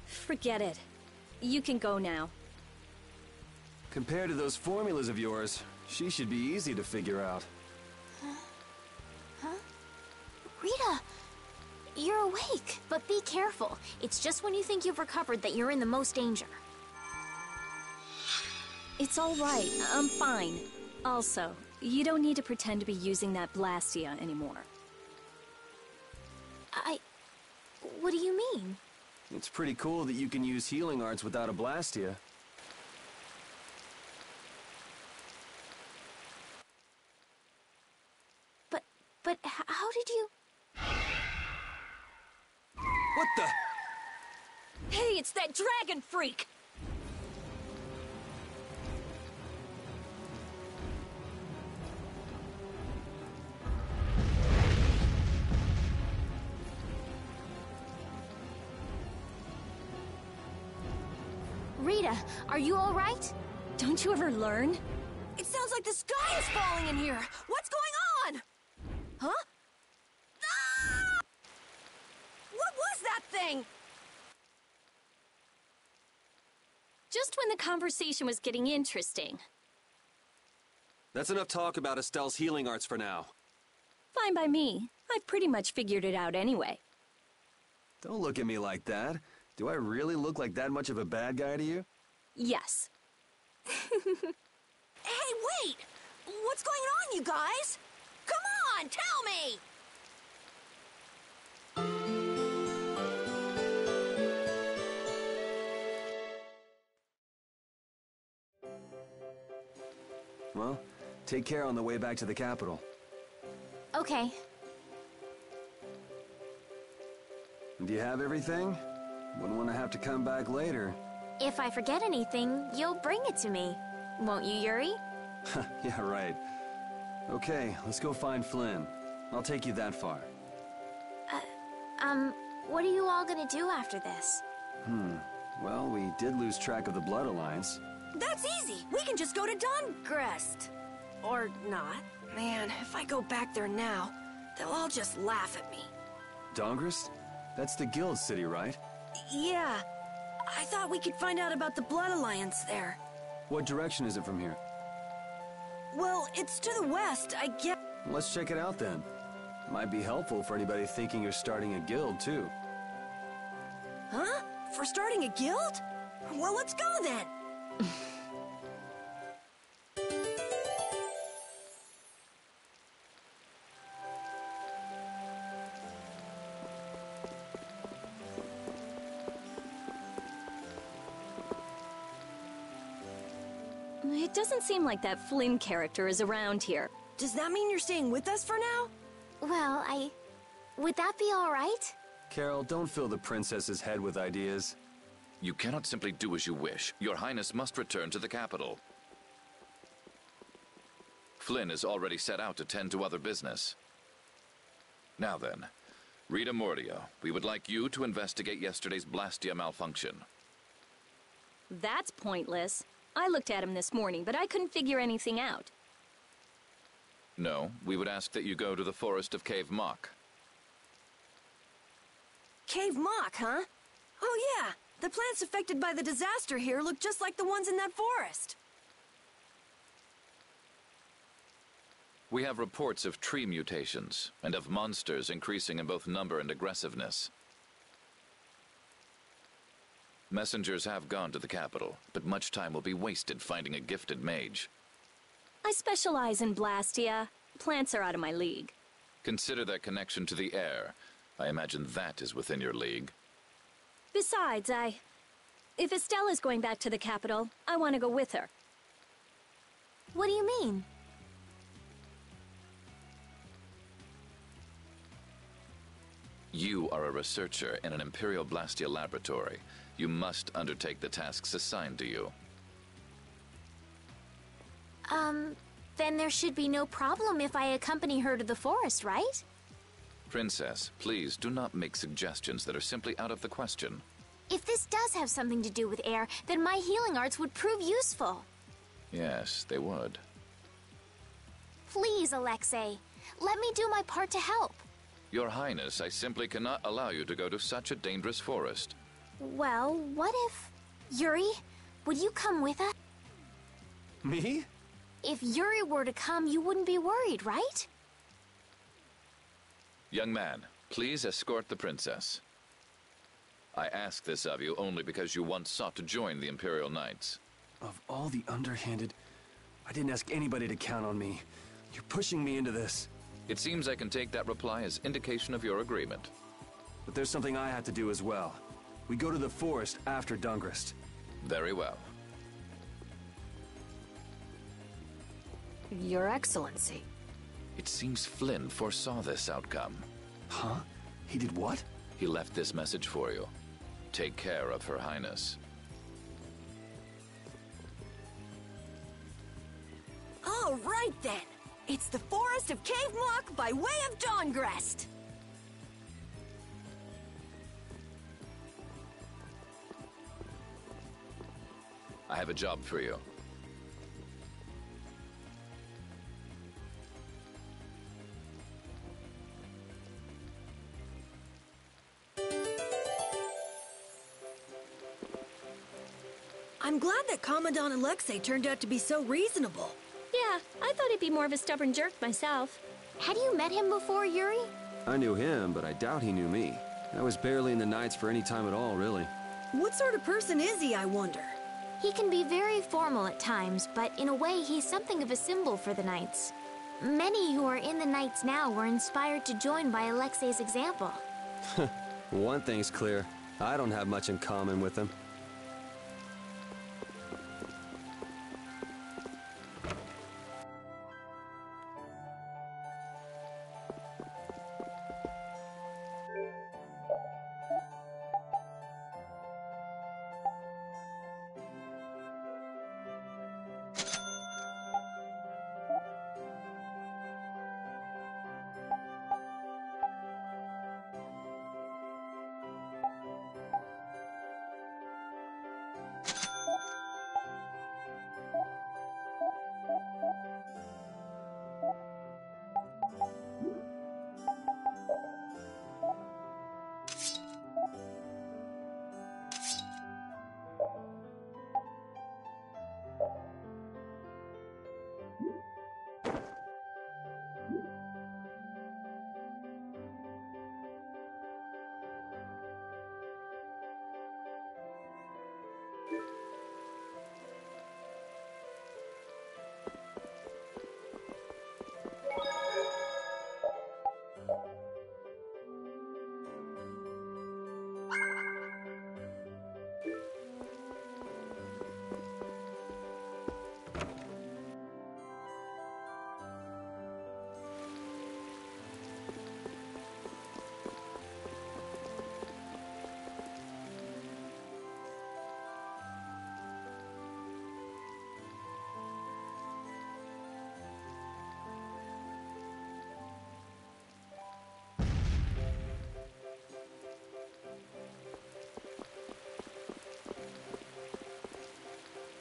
Speaker 5: Forget it. You can go now.
Speaker 11: Compared to those formulas of yours, She should be easy to figure out.
Speaker 2: Huh? Rita! You're awake.
Speaker 5: But be careful. It's just when you think you've recovered that you're in the most danger. It's all right. I'm fine. Also, you don't need to pretend to be using that Blastia anymore. What do you mean?
Speaker 11: It's pretty cool that you can use healing arts without a Blastia.
Speaker 5: But how did you...
Speaker 11: What the?
Speaker 5: Hey, it's that dragon freak! Rita, are you all right? Don't you ever learn?
Speaker 1: It sounds like the sky is falling in here. What's going on? Huh? Ah! What was that thing?
Speaker 5: Just when the conversation was getting interesting.
Speaker 11: That's enough talk about Estelle's healing arts for now.
Speaker 5: Fine by me. I've pretty much figured it out anyway.
Speaker 11: Don't look at me like that. Do I really look like that much of a bad guy to you?
Speaker 5: Yes.
Speaker 1: Hey, wait! What's going on, you guys? Come on, tell me!
Speaker 11: Well, take care on the way back to the capital.
Speaker 5: Okay.
Speaker 11: Do you have everything? Wouldn't want to have to come back later.
Speaker 5: If I forget anything, you'll bring it to me. Won't you, Yuri?
Speaker 11: Yeah, right. Okay, let's go find Flynn. I'll take you that far.
Speaker 5: What are you all gonna do after this?
Speaker 11: Well, we did lose track of the Blood Alliance.
Speaker 1: That's easy. We can just go to Dongrest. Or not. Man, if I go back there now, they'll all just laugh at me.
Speaker 11: Dongrest? That's the guild city, right?
Speaker 1: Yeah. I thought we could find out about the Blood Alliance there.
Speaker 11: What direction is it from here?
Speaker 1: Well, it's to the west, I guess.
Speaker 11: Let's check it out then. Might be helpful for anybody thinking you're starting a guild, too.
Speaker 1: Huh? For starting a guild? Well, let's go then.
Speaker 5: It doesn't seem like that Flynn character is around here.
Speaker 1: Does that mean you're staying with us for now?
Speaker 5: Well, would that be all right?
Speaker 11: Carol, don't fill the princess's head with ideas.
Speaker 10: You cannot simply do as you wish. Your Highness must return to the capital. Flynn is already set out to tend to other business. Now then, Rita Mordia, we would like you to investigate yesterday's Blastia malfunction.
Speaker 5: That's pointless. I looked at him this morning, but I couldn't figure anything out.
Speaker 10: No, we would ask that you go to the forest of Cave Mock.
Speaker 1: Cave Mock, huh? Oh yeah, the plants affected by the disaster here look just like the ones in that forest.
Speaker 10: We have reports of tree mutations, and of monsters increasing in both number and aggressiveness. Messengers have gone to the capital, but much time will be wasted finding a gifted mage.
Speaker 5: I specialize in Blastia. Plants are out of my league.
Speaker 10: Consider their connection to the air. I imagine that is within your league.
Speaker 5: Besides, if Estelle is going back to the capital, I want to go with her.
Speaker 2: What do you mean?
Speaker 10: You are a researcher in an Imperial Blastia laboratory. You must undertake the tasks assigned to you.
Speaker 2: Then there should be no problem if I accompany her to the forest, right?
Speaker 10: Princess, please do not make suggestions that are simply out of the question.
Speaker 2: If this does have something to do with air, then my healing arts would prove useful.
Speaker 10: Yes, they would.
Speaker 2: Please, Alexei, let me do my part to help.
Speaker 10: Your Highness, I simply cannot allow you to go to such a dangerous forest.
Speaker 2: Well, what if... Yuri, would you come with us?
Speaker 11: Me?
Speaker 2: If Yuri were to come, you wouldn't be worried, right?
Speaker 10: Young man, please escort the princess. I ask this of you only because you once sought to join the Imperial Knights.
Speaker 4: Of all the underhanded... I didn't ask anybody to count on me. You're pushing me into this.
Speaker 10: It seems I can take that reply as indication of your agreement.
Speaker 4: But there's something I have to do as well. We go to the forest after Dungrist.
Speaker 10: Very well.
Speaker 1: Your Excellency.
Speaker 10: It seems Flynn foresaw this outcome.
Speaker 4: Huh? He did what?
Speaker 10: He left this message for you. Take care of Her Highness.
Speaker 1: All right then. It's the Forest of Cave Mock by way of Dawngrest.
Speaker 10: I have a job for you.
Speaker 1: I'm glad that Commandant Alexei turned out to be so reasonable.
Speaker 5: Yeah, I thought he'd be more of a stubborn jerk myself.
Speaker 2: Had you met him before, Yuri?
Speaker 11: I knew him, but I doubt he knew me. I was barely in the Knights for any time at all, really.
Speaker 1: What sort of person is he, I wonder?
Speaker 2: He can be very formal at times, but in a way he's something of a symbol for the Knights. Many who are in the Knights now were inspired to join by Alexei's example.
Speaker 11: One thing's clear. I don't have much in common with him.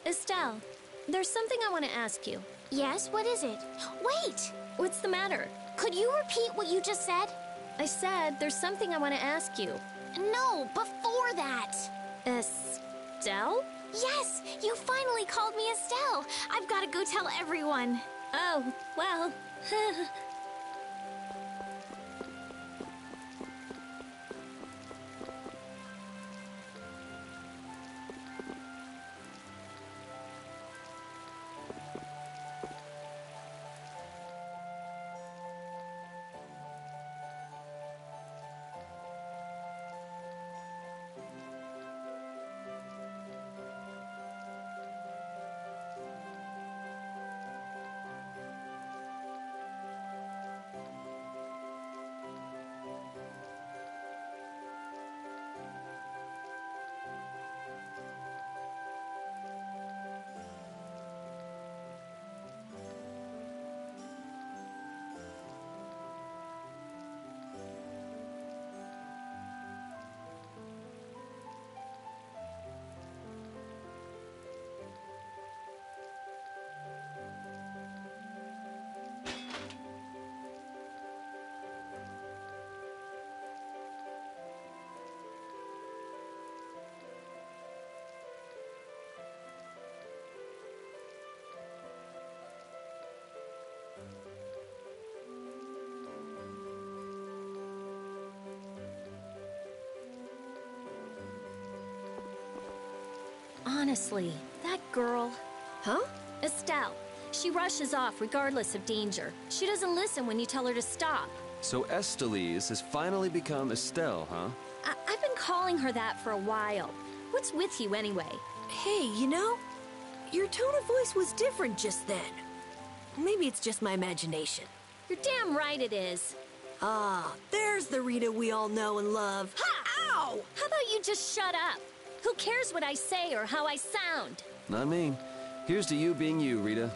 Speaker 5: Estelle, there's something I want to ask you.
Speaker 2: Yes, what is it? Wait!
Speaker 5: What's the matter?
Speaker 2: Could you repeat what you just said?
Speaker 5: I said there's something I want to ask you.
Speaker 2: No, before that!
Speaker 5: Estelle?
Speaker 2: Yes! You finally called me Estelle! I've got to go tell everyone.
Speaker 5: Oh, well... Honestly, that girl...
Speaker 1: Huh?
Speaker 5: Estelle. She rushes off regardless of danger. She doesn't listen when you tell her to stop.
Speaker 11: So Estelise has finally become Estelle, huh?
Speaker 5: I've been calling her that for a while. What's with you anyway?
Speaker 1: Hey, you know, your tone of voice was different just then. Maybe it's just my imagination.
Speaker 5: You're damn right it is.
Speaker 1: Ah, there's the Rita we all know and love.
Speaker 5: Ha! Ow! How about you just shut up? Who cares what I say or how I sound?
Speaker 11: Not me. Here's to you being you, Rita.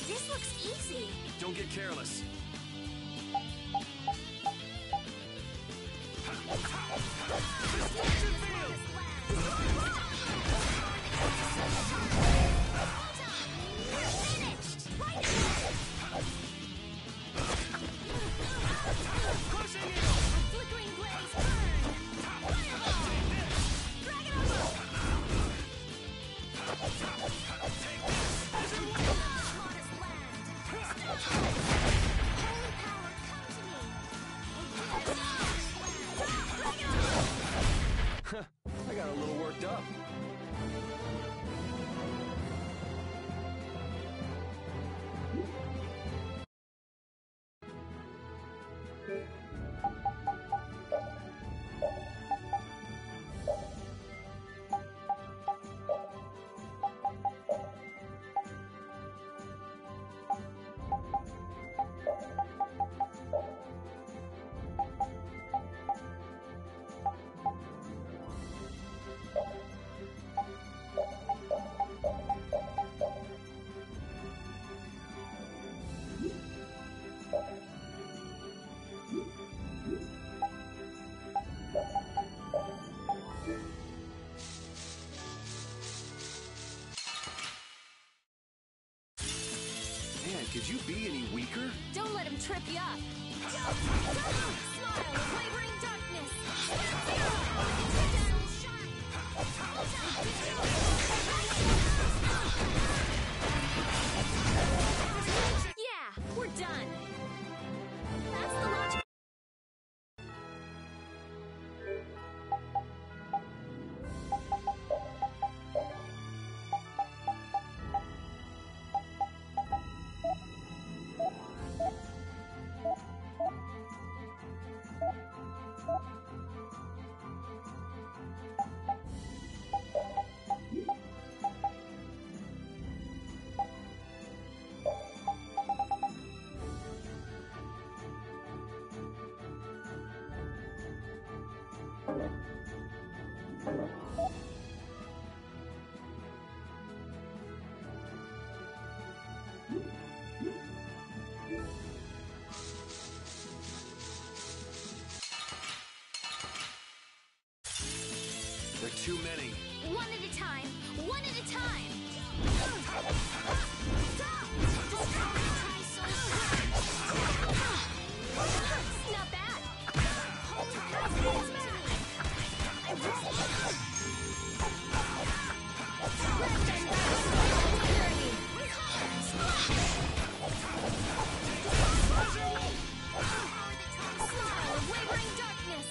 Speaker 2: This looks easy.
Speaker 4: Don't get careless.
Speaker 3: I got a little worked up.
Speaker 9: any weaker?
Speaker 2: Don't let him trip you up. Smile of wavering darkness. Yeah, we're done. That's the logic.
Speaker 4: There are too many.
Speaker 2: One at a time. One at a time. Not bad. Smile of wavering darkness.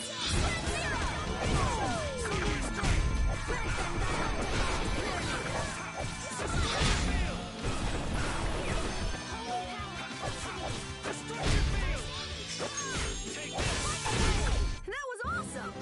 Speaker 1: That was awesome!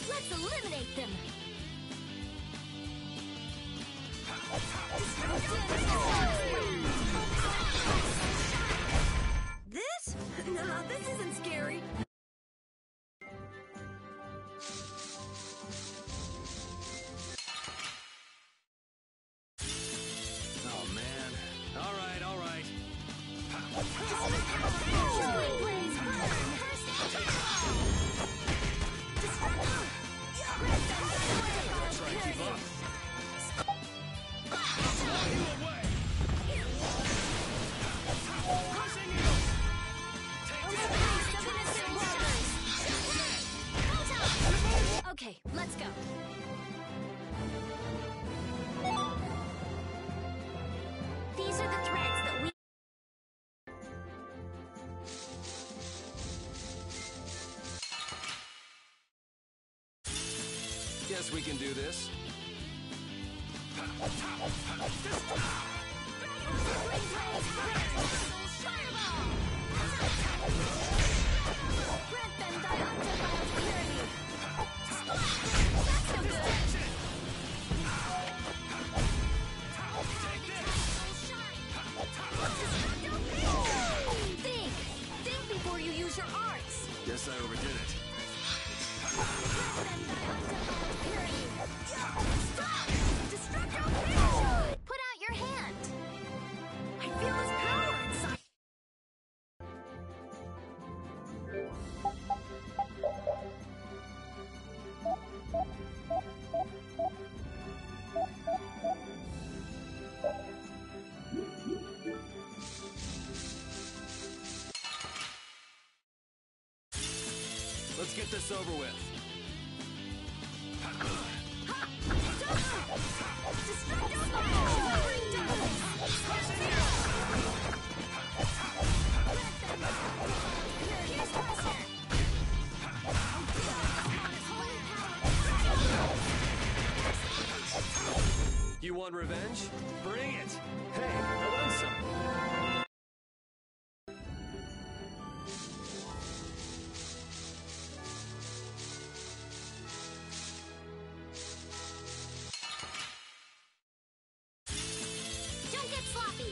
Speaker 2: Let's eliminate them.
Speaker 1: This? Nah, this isn't scary.
Speaker 4: Oh, man. All right, all right. Try to keep up.
Speaker 2: Okay, let's go. These are the threads that we...
Speaker 4: Guess we can do this.
Speaker 2: Grant them thy undefiled purity. Think before you use your arts.
Speaker 4: Guess I overdid it.
Speaker 2: Put out your hand.
Speaker 1: I feel his power inside.
Speaker 4: Let's get this over with. You want revenge? Bring it! Hey, I want some!
Speaker 2: Don't get sloppy.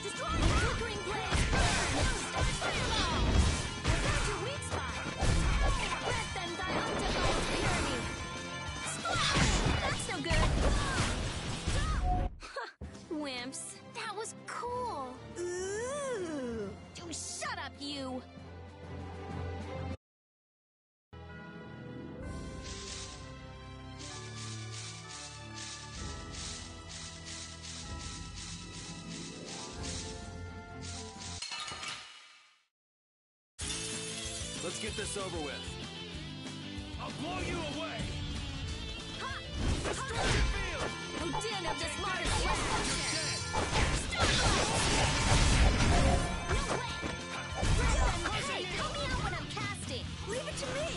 Speaker 2: Destroy the flickering blaze. Start fireball. Without your weak spot. Grant them thy undefiled purity.
Speaker 4: Let's get this over with. I'll blow you away! Destruction field!
Speaker 2: Who didn't have this modern left? Hey, help me out when I'm casting.
Speaker 1: Leave it to me.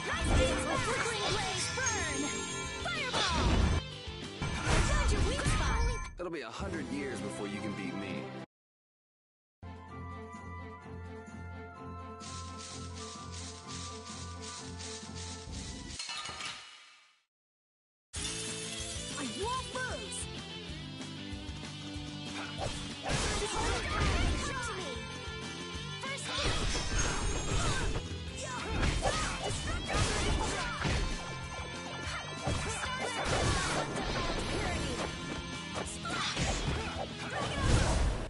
Speaker 2: Nice beats, flickering blaze, burn. Fireball. Found your weak spot.
Speaker 11: It'll be 100 years before you can beat me.
Speaker 1: I won't lose.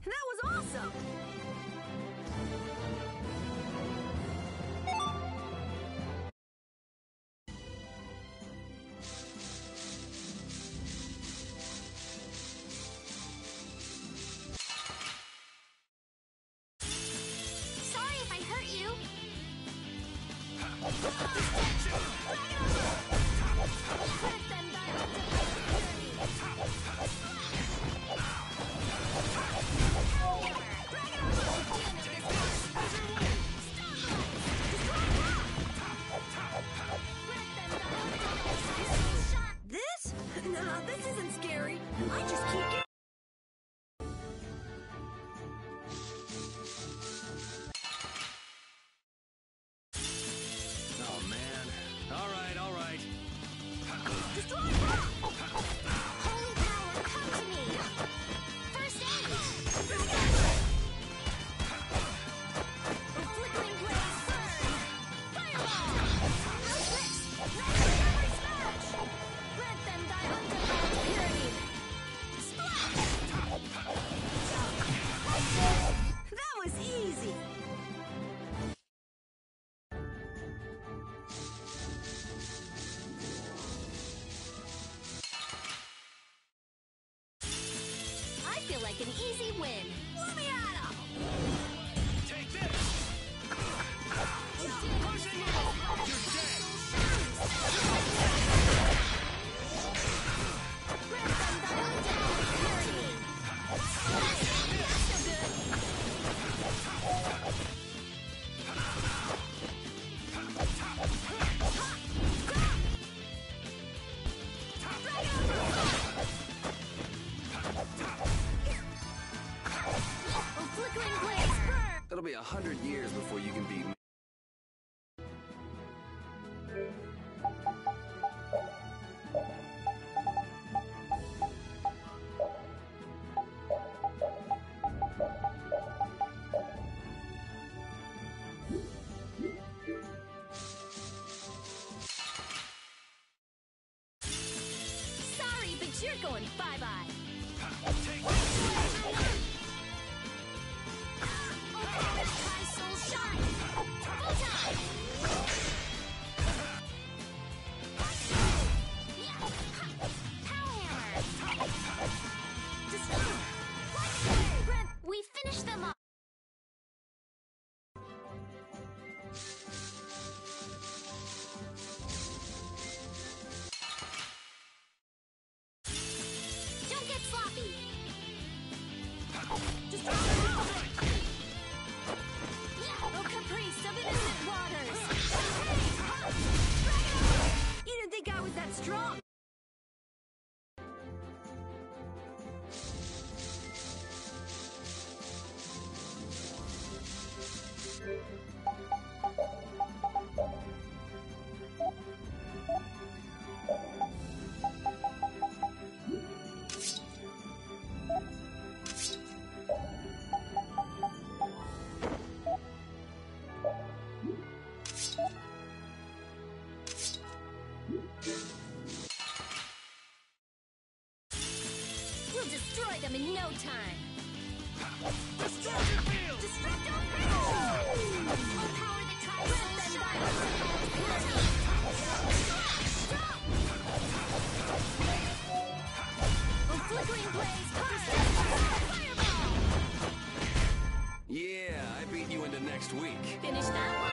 Speaker 1: That was awesome.
Speaker 2: Sorry if I hurt you.
Speaker 1: This? No, this isn't scary. I just keep getting...
Speaker 4: Oh, man. All right, all right.
Speaker 2: Destroy rock! Holy power, come to me! First aid! A flickering blaze, burn! Fireball! How's this? Legendary smash! Grant them thy undefiled purity! Splash!
Speaker 1: That was easy.
Speaker 2: I feel like an easy win.
Speaker 1: Let me at him.
Speaker 4: Take this! Pushing you! You're dead!
Speaker 2: Grant them thy undefiled purity! Not so good! A flickering blaze, burn!
Speaker 11: It'll be 100 years before you can beat me.
Speaker 2: Sorry, but you're going bye-bye. High soul shine! Full time! Power hammer! Destroy! Brent, we finished them off. Don't get sloppy! Destroy!
Speaker 1: Oh, caprice of innocent waters. You didn't think I was that strong.
Speaker 2: We'll destroy them in no time.
Speaker 4: Destruction field!
Speaker 2: Destructo field! A power that tries to shine! Stop! A flickering blaze, Fireball!
Speaker 11: Yeah, I beat you into next week.
Speaker 2: Finish that one.